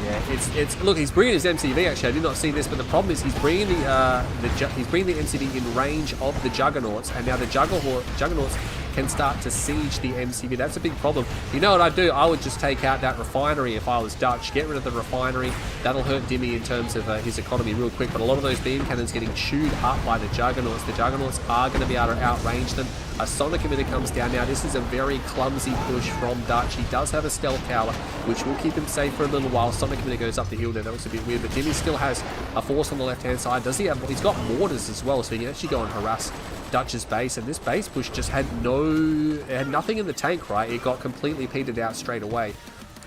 Yeah, look, he's bringing his MCV. Actually, I did not see this, but the problem is he's bringing the MCV in range of the Juggernauts, and now the Juggernauts can start to siege the MCV. That's a big problem. You know what I'd do? I would just take out that refinery if I was Dutch. Get rid of the refinery. That'll hurt Dimmy in terms of his economy real quick. But a lot of those beam cannons getting chewed up by the Juggernauts. The Juggernauts are going to be able to outrange them. A Sonic emitter comes down now. This is a very clumsy push from Dutch. He does have a stealth tower, which will keep him safe for a little while. Sonic emitter goes up the hill there. That looks a bit weird, but Dimmy still has a force on the left-hand side. Does he have? He's got mortars as well, so he can actually go and harass Dutch's base. And this base push just had nothing in the tank, right? It got completely petered out straight away.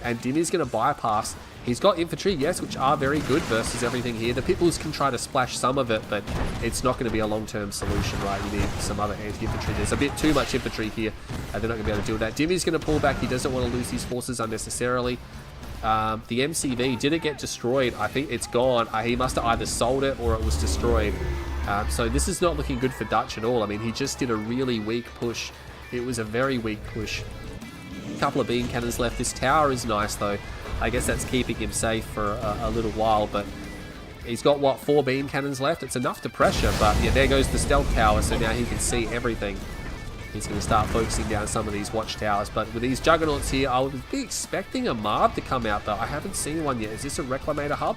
And Dimmy's going to bypass. He's got infantry, yes, which are very good versus everything here. The Pitbulls can try to splash some of it, but it's not going to be a long-term solution, right? You need some other anti-infantry. There's a bit too much infantry here. They're not going to be able to deal with that. Dimmy's going to pull back. He doesn't want to lose his forces unnecessarily. The MCV, did it get destroyed? I think it's gone. He must have either sold it or it was destroyed. So this is not looking good for Dutch at all. I mean, he just did a really weak push. It was a very weak push. A couple of beam cannons left. This tower is nice, though. I guess that's keeping him safe for a little while, but he's got, what, 4 beam cannons left? It's enough to pressure, but yeah, there goes the stealth tower, so now he can see everything. He's going to start focusing down some of these watchtowers, but with these juggernauts here, I would be expecting a Marv to come out, but I haven't seen one yet. Is this a Reclamator hub?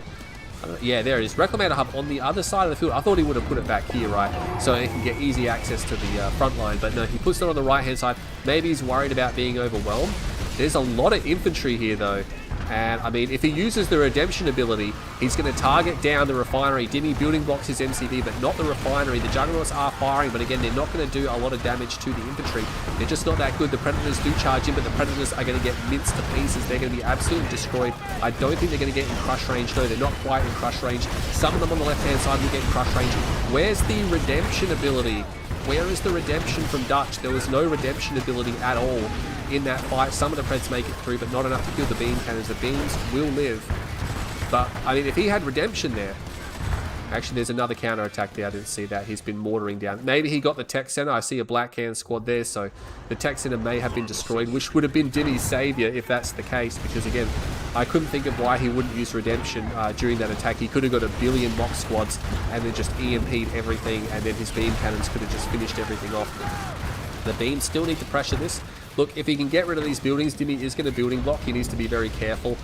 Yeah, there it is. Reclamator hub on the other side of the field. I thought he would have put it back here, right? So he can get easy access to the front line. But no, he puts it on the right-hand side. Maybe he's worried about being overwhelmed. There's a lot of infantry here, though. And, I mean, if he uses the Redemption ability, he's going to target down the refinery. Dimmy building blocks his MCV, but not the refinery. The Juggernauts are firing, but again, they're not going to do a lot of damage to the infantry. They're just not that good. The Predators do charge in, but the Predators are going to get minced to pieces. They're going to be absolutely destroyed. I don't think they're going to get in crush range. No, they're not quite in crush range. Some of them on the left-hand side will get in crush range. Where's the Redemption ability? Where is the redemption from Dutch? There was no redemption ability at all in that fight. Some of the Preds make it through, but not enough to kill the beam cannons. The beams will live. But, I mean, if he had redemption there... Actually, there's another counter-attack there. I didn't see that. He's been mortaring down. Maybe he got the tech center. I see a black can squad there, so the tech center may have been destroyed, which would have been Dimmy's savior if that's the case, because, again, I couldn't think of why he wouldn't use redemption during that attack. He could have got a billion mock squads and then just EMP'd everything, and then his beam cannons could have just finished everything off. The beams still need to pressure this. Look, if he can get rid of these buildings, Dimmy is going to building block. He needs to be very careful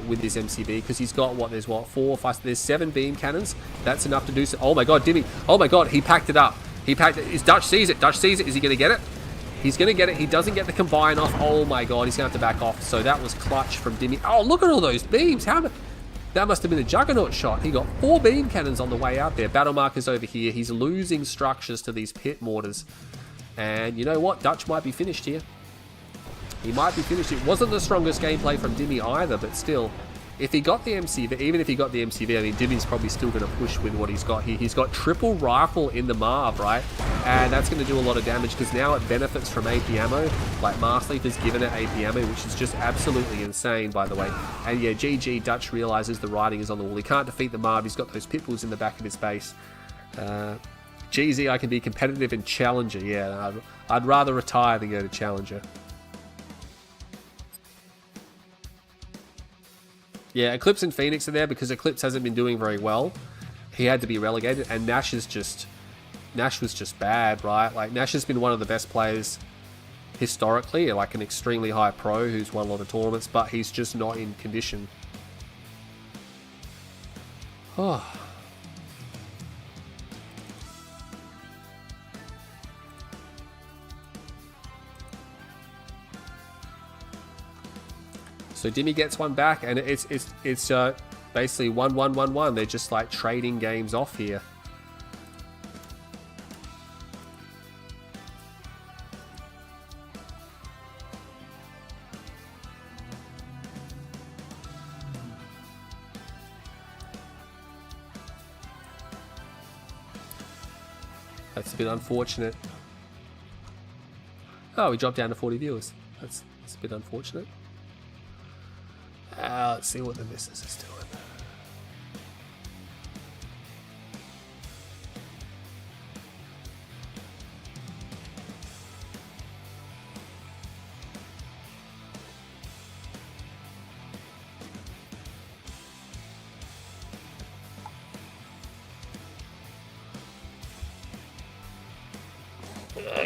with his MCB, because he's got, what, there's what, 4 or 5, there's 7 beam cannons. That's enough to do so. Oh my god, Dimmy. Oh my god, he packed it up. He packed it. Dutch sees it. Dutch sees it. Is he going to get it? He's going to get it. He doesn't get the combine off. Oh my god, he's going to have to back off. So that was clutch from Dimmy. Oh, look at all those beams. That must have been a Juggernaut shot. He got 4 beam cannons on the way out there. Battle markers over here. He's losing structures to these pit mortars. And you know what? Dutch might be finished here. He might be finished. It wasn't the strongest gameplay from Dimmy either, but still, if he got the MCV, even if he got the MCV, I mean, Dimmy's probably still going to push with what he's got here. He's got triple rifle in the Marv, right? And that's going to do a lot of damage, because now it benefits from AP ammo. Like, Marsleaf has given it AP ammo, which is just absolutely insane, by the way. And yeah, GG, Dutch realizes the writing is on the wall. He can't defeat the Marv. He's got those pit bulls in the back of his base. GZ, I can be competitive in Challenger. Yeah, I'd rather retire than go to Challenger. Yeah, Eclipse and Phoenix are there because Eclipse hasn't been doing very well. He had to be relegated, and Nash was just bad, right? Like, Nash has been one of the best players historically, like an extremely high pro who's won a lot of tournaments, but he's just not in condition. Oh. So Dimmy gets one back, and it's basically 1-1-1-1. They're just like trading games off here. That's a bit unfortunate. Oh, we dropped down to 40 viewers. That's a bit unfortunate. Let's see what the missus is doing.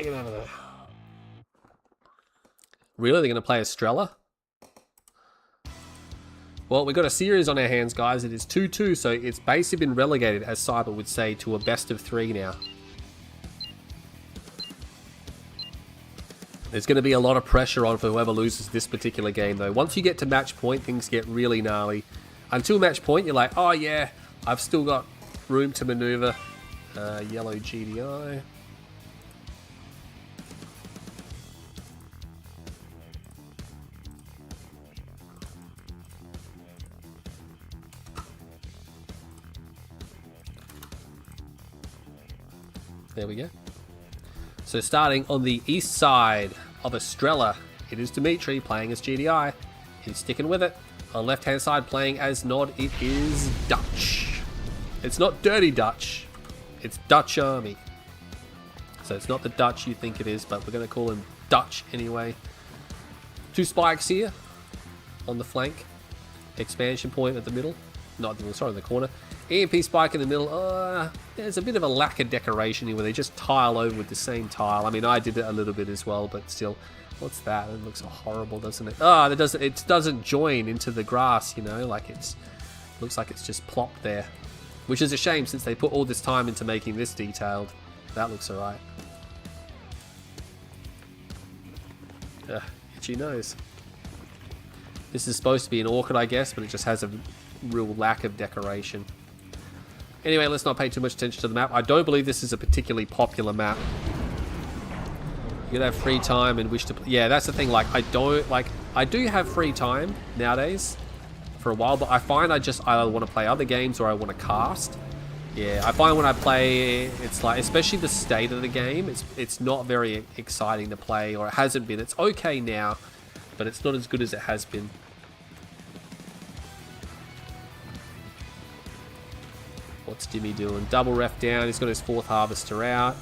Get over there. Really? They're going to play Estrella? Well, we've got a series on our hands, guys. It is 2-2, so it's basically been relegated, as Cyber would say, to a best of 3 now. There's going to be a lot of pressure on for whoever loses this particular game, though. Once you get to match point, things get really gnarly. Until match point, you're like, oh yeah, I've still got room to maneuver. Yellow GDI. There we go. So starting on the east side of Estrella, it is Dimitri playing as GDI. He's sticking with it. On left hand side playing as Nod, it is Dutch. It's not Dirty Dutch, it's Dutch Army. So it's not the Dutch you think it is, but we're going to call him Dutch anyway. 2 spikes here on the flank. Expansion point at the middle. Not the middle, sorry, in the corner. EMP spike in the middle. There's a bit of a lack of decoration here where they just tile over with the same tile. I mean, I did it a little bit as well, but still. What's that? It looks horrible, doesn't it? It doesn't join into the grass, you know, like looks like it's just plopped there. Which is a shame since they put all this time into making this detailed. That looks alright. Itchy nose. This is supposed to be an orchid, I guess, but it just has a real lack of decoration. Anyway, let's not pay too much attention to the map. I don't believe this is a particularly popular map. You gotta have free time and wish to play. Yeah, that's the thing. Like, I do have free time nowadays for a while, but I find I want to play other games or I want to cast. Yeah, I find when I play, it's like, especially the state of the game, it's not very exciting to play, or it hasn't been. It's okay now, but it's not as good as it has been. What's Dimmy doing? Double ref down. He's got his 4th harvester out.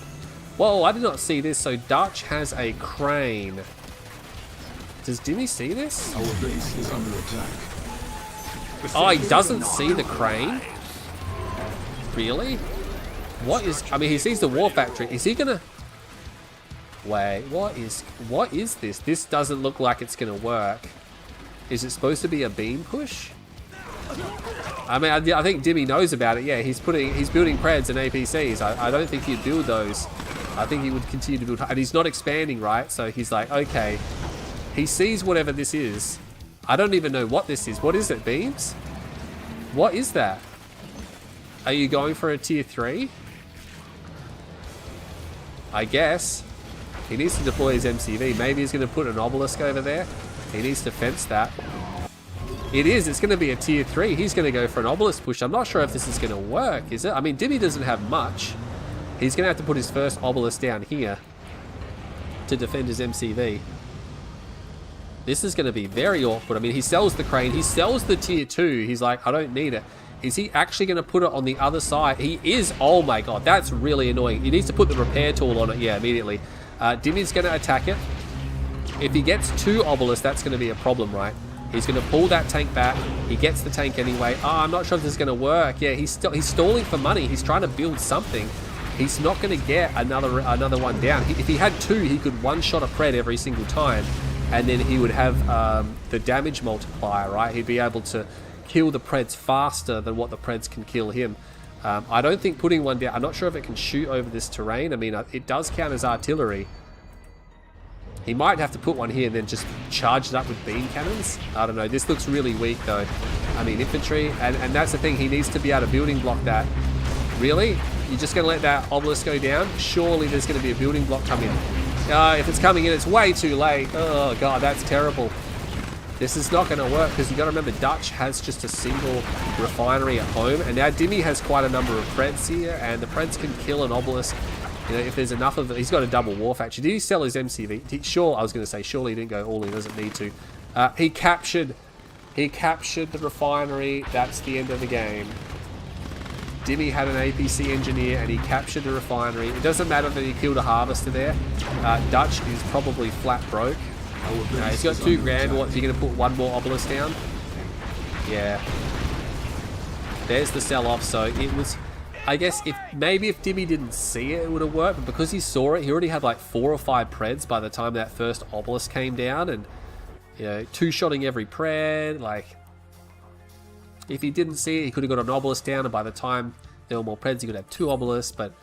Whoa, I did not see this. So Dutch has a crane. Does Dimmy see this? Our base is under attack. Oh, he doesn't see the crane? Really? What is... I mean, he sees the war factory. Is he gonna... Wait, what is this? This doesn't look like it's gonna work. Is it supposed to be a beam push? I mean, I think Dimmy knows about it. Yeah, he's building Preds and APCs. I don't think he'd build those. I think he would continue to build... And he's not expanding, right? So he's like, okay. He sees whatever this is. I don't even know what this is. What is it, beams? What is that? Are you going for a tier 3? I guess. He needs to deploy his MCV. Maybe he's going to put an obelisk over there. He needs to fence that. It is. It's going to be a tier 3. He's going to go for an obelisk push. I'm not sure if this is going to work, is it? I mean, Dimmy doesn't have much. He's going to have to put his first obelisk down here to defend his MCV. This is going to be very awkward. I mean, he sells the crane. He sells the tier 2. He's like, I don't need it. Is he actually going to put it on the other side? He is. Oh my god, that's really annoying. He needs to put the repair tool on it. Yeah, immediately. Dimmy's going to attack it. If he gets 2 obelisks, that's going to be a problem, right? He's going to pull that tank back. He gets the tank anyway. I'm not sure if this is going to work. Yeah, he's stalling for money. He's trying to build something. He's not going to get another one down. If he had 2, he could one-shot a Pred every single time. And then he would have the damage multiplier, right? He'd be able to kill the Preds faster than what the Preds can kill him. I don't think putting one down... I'm not sure if it can shoot over this terrain. I mean, it does count as artillery. He might have to put one here and then just charge it up with beam cannons. I don't know. This looks really weak, though. I mean, infantry... And that's the thing. He needs to be able to building block that. Really? You're just going to let that obelisk go down? Surely there's going to be a building block coming in. If it's coming in, it's way too late. Oh, God, that's terrible. This is not going to work because you got to remember Dutch has just a single refinery at home. And now Dimmy has quite a number of Preds here. And the Preds can kill an obelisk. You know, if there's enough of it. He's got a double war factory. Did he sell his MCV? Sure, I was going to say, surely he didn't go all in. Doesn't need to. He captured the refinery. That's the end of the game. Dimmy had an APC engineer and he captured the refinery. It doesn't matter that he killed a harvester there. Dutch is probably flat broke. He's got 2 grand. What, is he going to put 1 more obelisk down? Yeah. There's the sell-off. So it was... I guess maybe if Dimmy didn't see it, it would have worked. But because he saw it, he already had like 4 or 5 Preds by the time that first obelisk came down. And, you know, 2-shotting every Pred. Like... If he didn't see it, he could have got an obelisk down, and by the time there were more Preds, he could have 2 obelisks, but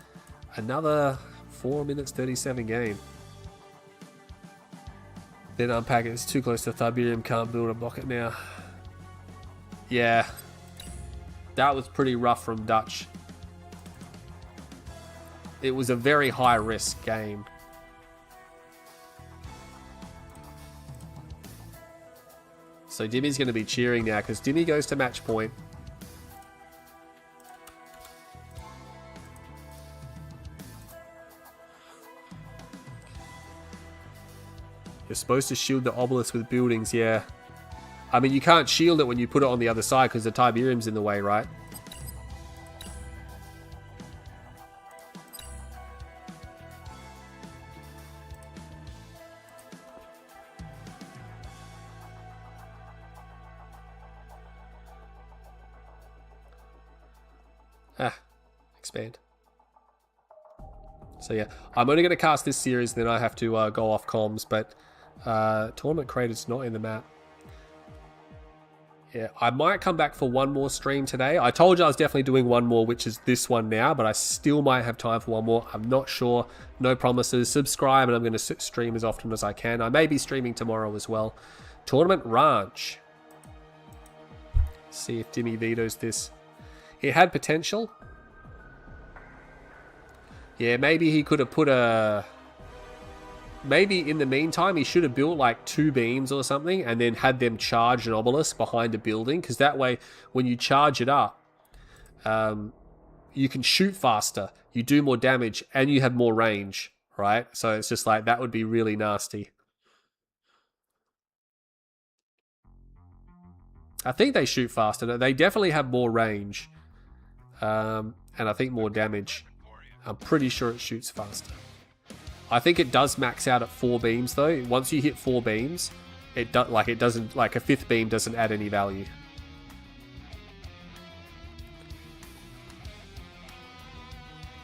another 4 minutes 37 game. Then unpack it. It's too close to Tiberium. Can't build a block it now. Yeah. That was pretty rough from Dutch. It was a very high-risk game. So Dimmy's going to be cheering now because Dimmy goes to match point. You're supposed to shield the obelisk with buildings, yeah. I mean, you can't shield it when you put it on the other side because the Tiberium's in the way, right? Expand. So yeah, I'm only going to cast this series, then I have to go off comms, but Tournament Creator's not in the map. Yeah, I might come back for one more stream today. I told you I was definitely doing one more, which is this one now, but I still might have time for one more. I'm not sure. No promises. Subscribe, and I'm going to stream as often as I can. I may be streaming tomorrow as well. Tournament Ranch. See if Dimmy vetoes this. It had potential. Yeah, maybe he could have put a... Maybe in the meantime, he should have built like 2 beams or something and then had them charge an obelisk behind a building. Because that way, when you charge it up, you can shoot faster, you do more damage, and you have more range, right? So it's just like, that would be really nasty. I think they shoot faster. They definitely have more range. And I think more damage. I'm pretty sure it shoots faster. I think it does max out at 4 beams though. Once you hit 4 beams, it doesn't, like a 5th beam doesn't add any value.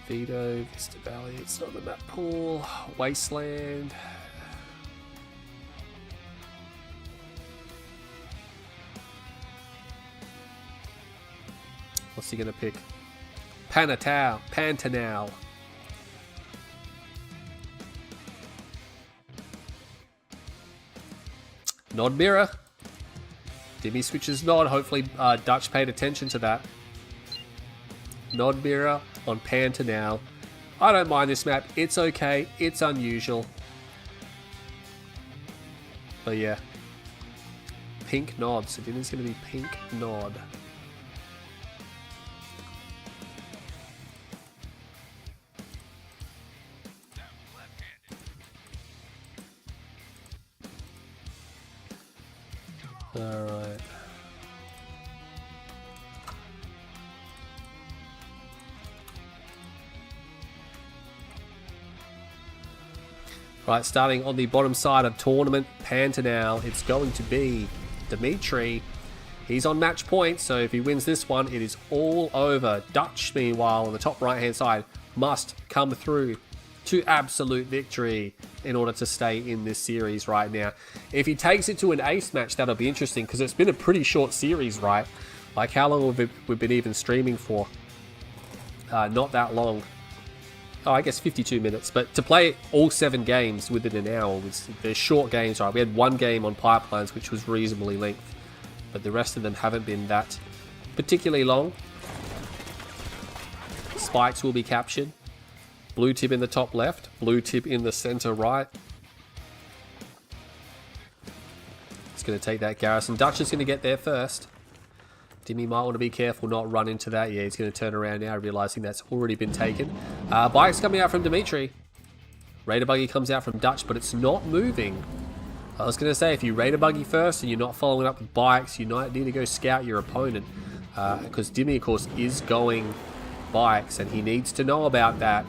Veto, Vista Valley, it's not the map pool. Wasteland. What's he gonna pick? Pantanal. Nod mirror. Dimmy switches nod. Hopefully Dutch paid attention to that. Nod mirror on Pantanal. I don't mind this map. It's okay. It's unusual. But yeah. Pink nod. So Dimmy's going to be pink nod. Alright. Right, starting on the bottom side of Tournament Pantanal, it's going to be Dimitri. He's on match point, so if he wins this one, it is all over. Dutch, meanwhile, on the top right-hand side, must come through to absolute victory in order to stay in this series right now. If he takes it to an ace match, that'll be interesting, because it's been a pretty short series, right? Like, how long have we been even streaming for? Not that long. Oh, I guess 52 minutes. But to play all 7 games within an hour, they're short games, right? We had 1 game on Pipelines, which was reasonably length, but the rest of them haven't been that particularly long. Spikes will be captured. Blue tip in the top left, blue tip in the center right. It's going to take that garrison. Dutch is going to get there first. Dimmy might want to be careful not run into that. Yeah, he's going to turn around now, realizing that's already been taken. Bikes coming out from Dimitri. Raider buggy comes out from Dutch, but it's not moving. I was going to say, if you raid a buggy first and you're not following up with bikes, you might need to go scout your opponent. Because Dimmy, of course, is going bikes, and he needs to know about that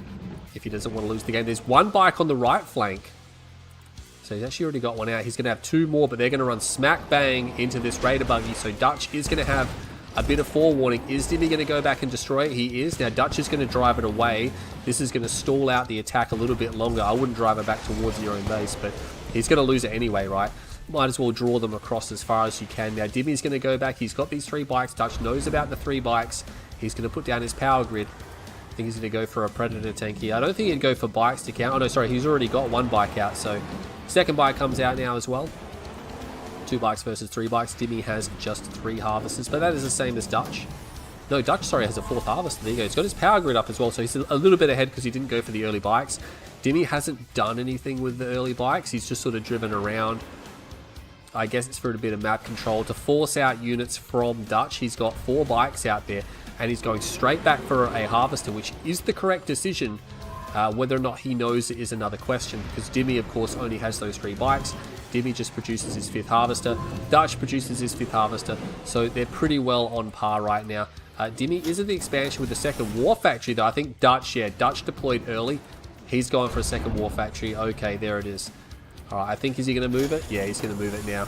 if he doesn't want to lose the game. There's 1 bike on the right flank. So he's actually already got 1 out. He's going to have 2 more, but they're going to run smack bang into this Raider buggy. So Dutch is going to have a bit of forewarning. Is Dimmy going to go back and destroy it? He is. Now Dutch is going to drive it away. This is going to stall out the attack a little bit longer. I wouldn't drive it back towards your own base, but he's going to lose it anyway, right? Might as well draw them across as far as you can. Now Dimmy's going to go back. He's got these 3 bikes. Dutch knows about the 3 bikes. He's going to put down his power grid. I think he's going to go for a Predator tank here. I don't think he'd go for bikes to count. Oh no, sorry, he's already got 1 bike out. So second bike comes out now as well. 2 bikes versus 3 bikes. Dimmy has just 3 harvesters, but that is the same as Dutch. No, Dutch, sorry, has a 4th harvester. There you go. He's got his power grid up as well, so he's a little bit ahead because he didn't go for the early bikes. Dimmy hasn't done anything with the early bikes. He's just sort of driven around. I guess it's for a bit of map control to force out units from Dutch. He's got 4 bikes out there, and he's going straight back for a harvester, which is the correct decision. Whether or not he knows it is another question, because Dimmy, of course, only has those 3 bikes. Dimmy just produces his 5th harvester. Dutch produces his 5th harvester, so they're pretty well on par right now. Dimmy is in the expansion with the 2nd war factory, though. I think Dutch deployed early. He's going for a 2nd war factory. Okay, there it is. Alright, I think, is he going to move it? Yeah, he's going to move it now.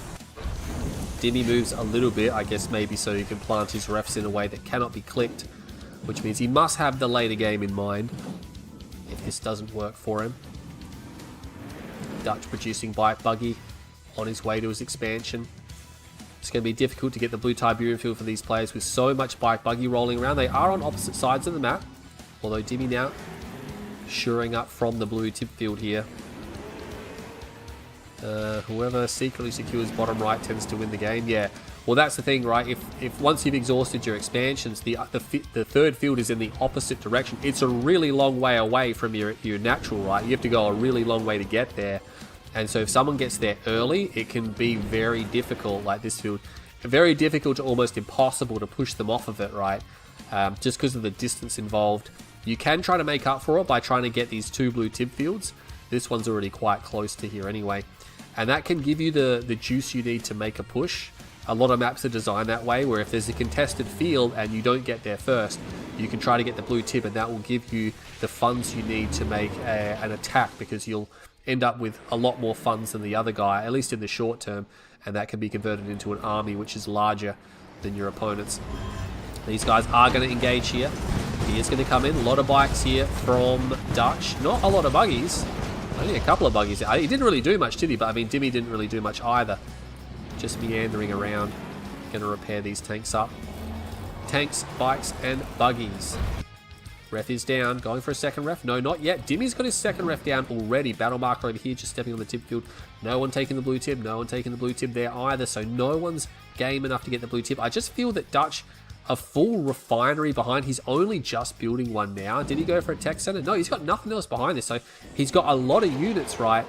Dimmy moves a little bit, I guess maybe so he can plant his refs in a way that cannot be clicked which means he must have the later game in mind if this doesn't work for him. Dutch producing Bike Buggy on his way to his expansion. It's going to be difficult to get the blue Tiberium field for these players with so much Bike Buggy rolling around. They are on opposite sides of the map, although Dimmy now shoring up from the blue tip field here. Whoever secretly secures bottom right tends to win the game. Yeah, well, that's the thing, right? If once you've exhausted your expansions, the third field is in the opposite direction. It's a really long way away from your natural, right? You have to go a really long way to get there. And so if someone gets there early, it can be very difficult, like this field. Very difficult to almost impossible to push them off of it, right? Just because of the distance involved. You can try to make up for it by trying to get these 2 blue tip fields. This one's already quite close to here anyway. And that can give you the juice you need to make a push. A lot of maps are designed that way, where if there's a contested field and you don't get there first, you can try to get the blue tip, and that will give you the funds you need to make an attack, because you'll end up with a lot more funds than the other guy, at least in the short term, and that can be converted into an army which is larger than your opponent's. These guys are going to engage here. He is going to come in. A lot of bikes here from Dutch. Not a lot of buggies. Only a couple of buggies. He didn't really do much, did he? But I mean, Dimmy didn't really do much either. Just meandering around. Going to repair these tanks up. Tanks, bikes, and buggies. Ref is down. Going for a second ref. No, not yet. Dimmy's got his second ref down already. Battle marker over here, just stepping on the tip field. No one taking the blue tip. No one taking the blue tip there either. So no one's game enough to get the blue tip. I just feel that Dutch, a full refinery behind. He's only just building one now. Did he go for a tech center? No, he's got nothing else behind this. So he's got a lot of units, right?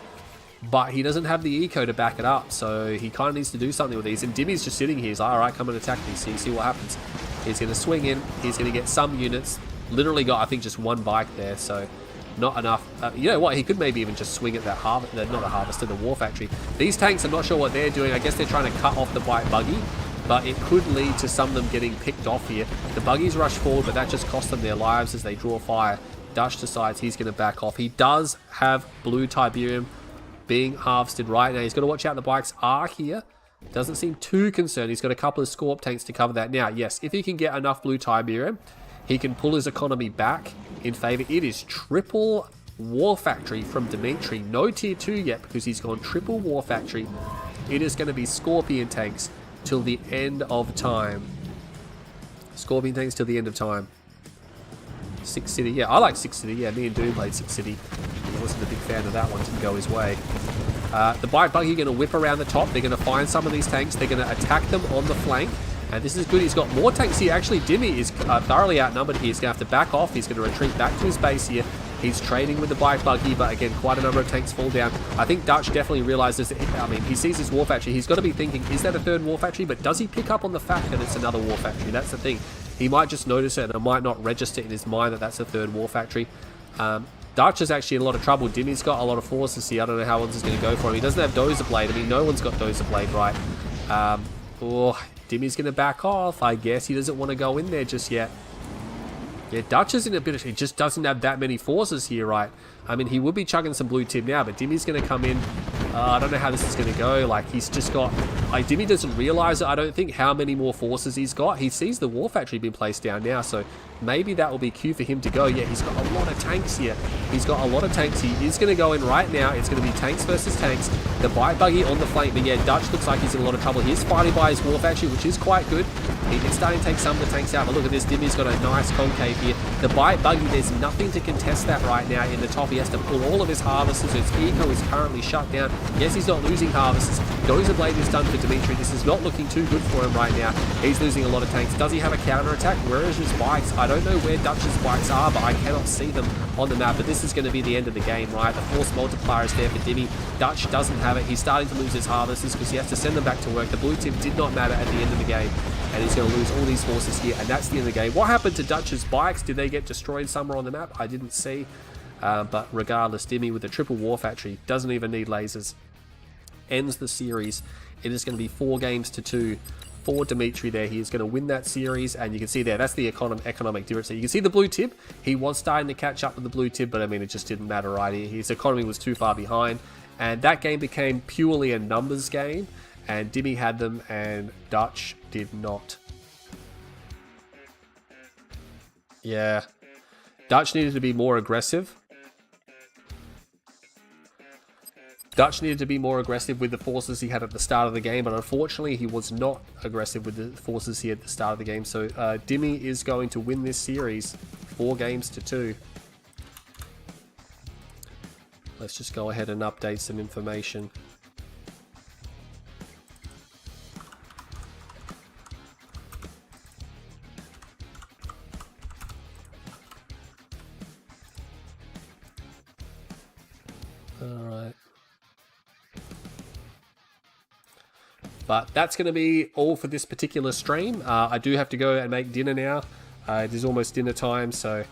But he doesn't have the eco to back it up. So he kind of needs to do something with these. And Dimmy's just sitting here. He's like, all right, come and attack me. See what happens. He's going to swing in. He's going to get some units. Literally got, I think, just one bike there. So not enough. You know what? He could maybe even just swing at that not a harvester, the war factory. These tanks, I'm not sure what they're doing. I guess they're trying to cut off the bike buggy. But it could lead to some of them getting picked off here. The buggies rush forward, but that just costs them their lives as they draw fire. Dutch decides he's going to back off. He does have blue Tiberium being harvested right now. He's got to watch out. The bikes are here. Doesn't seem too concerned. He's got a couple of Scorp tanks to cover that. Now, yes, if he can get enough blue Tiberium, he can pull his economy back in favor. It is triple war factory from Dimitri. No tier 2 yet because he's gone triple war factory. It is going to be Scorpion tanks till the end of time. Scorpion tanks till the end of time. Six City. Yeah, I like Six City. Yeah, me and Doom played Six City. I wasn't a big fan of that one. Didn't go his way. The bike buggy going to whip around the top. They're going to find some of these tanks. They're going to attack them on the flank. And this is good. He's got more tanks here. Actually, Dimmy is thoroughly outnumbered here. He's going to have to back off. He's going to retreat back to his base here. He's trading with the bike buggy, but again, quite a number of tanks fall down. I think Dutch definitely realizes, I mean, he sees his war factory. He's got to be thinking, is that a third war factory? But does he pick up on the fact that it's another war factory? That's the thing. He might just notice it and it might not register in his mind that that's a third war factory. Dutch is actually in a lot of trouble. Dimmy's got a lot of forces here. I don't know how one's going to go for him. He doesn't have Dozer Blade. I mean, no one's got Dozer Blade, right? Dimmy's going to back off. I guess he doesn't want to go in there just yet. Yeah, Dutch is in a bit of... He just doesn't have that many forces here, right? I mean, he would be chugging some blue tip now, but Dimmy's going to come in. I don't know how this is going to go. Like, he's just got... Like, Dimmy doesn't realize it, I don't think, how many more forces he's got. He sees the war factory being placed down now, so maybe that will be cue for him to go. Yeah, he's got a lot of tanks here. He's got a lot of tanks. He is going to go in right now. It's going to be tanks versus tanks. The bike buggy on the flank, but yeah, Dutch looks like he's in a lot of trouble. He's fighting by his war factory, which is quite good. He's starting to take some of the tanks out, but look at this. Dimmy's got a nice concave here. The bike buggy, there's nothing to contest that right now in the top. He has to pull all of his harvesters. His eco is currently shut down. Yes, he's not losing harvesters. Dozer Blade is done for Dimitri. This is not looking too good for him right now. He's losing a lot of tanks. Does he have a counter attack? Where is his bikes? I don't know where Dutch's bikes are, but I cannot see them on the map. But this is going to be the end of the game, right? The force multiplier is there for Dimmy. Dutch doesn't have it. He's starting to lose his harvesters because he has to send them back to work. The blue tip did not matter at the end of the game, and he's going to lose all these forces here, and that's the end of the game. What happened to Dutch's bikes? Did they get destroyed somewhere on the map? I didn't see. But regardless, Dimmy with the triple war factory doesn't even need lasers. Ends the series. It is going to be 4-2 for Dimitri there. He is going to win that series, and you can see there, that's the economic difference. So you can see the blue tip. He was starting to catch up with the blue tip, but I mean, it just didn't matter, right? His economy was too far behind, and that game became purely a numbers game, and Dimmy had them, and Dutch did not. Yeah. Dutch needed to be more aggressive. Dutch needed to be more aggressive with the forces he had at the start of the game, but unfortunately he was not aggressive with the forces he had at the start of the game. So Dimmy is going to win this series 4-2. Let's just go ahead and update some information. Alright. But that's going to be all for this particular stream. I do have to go and make dinner now. It is almost dinner time, so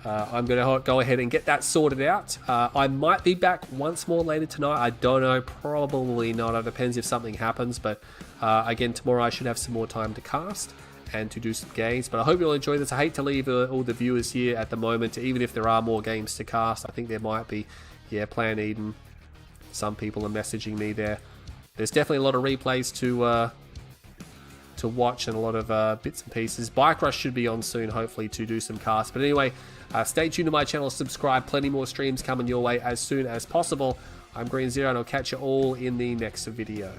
I'm going to go ahead and get that sorted out. I might be back once more later tonight. I don't know, probably not. It depends if something happens, but again, tomorrow I should have some more time to cast and to do some games. But I hope you'll enjoy this. I hate to leave all the viewers here at the moment, even if there are more games to cast. I think there might be. Yeah, Plan Eden. Some people are messaging me there. There's definitely a lot of replays to watch and a lot of bits and pieces. Bike Rush should be on soon, hopefully, to do some casts. But anyway, stay tuned to my channel, subscribe. Plenty more streams coming your way as soon as possible. I'm Green Zero, and I'll catch you all in the next video.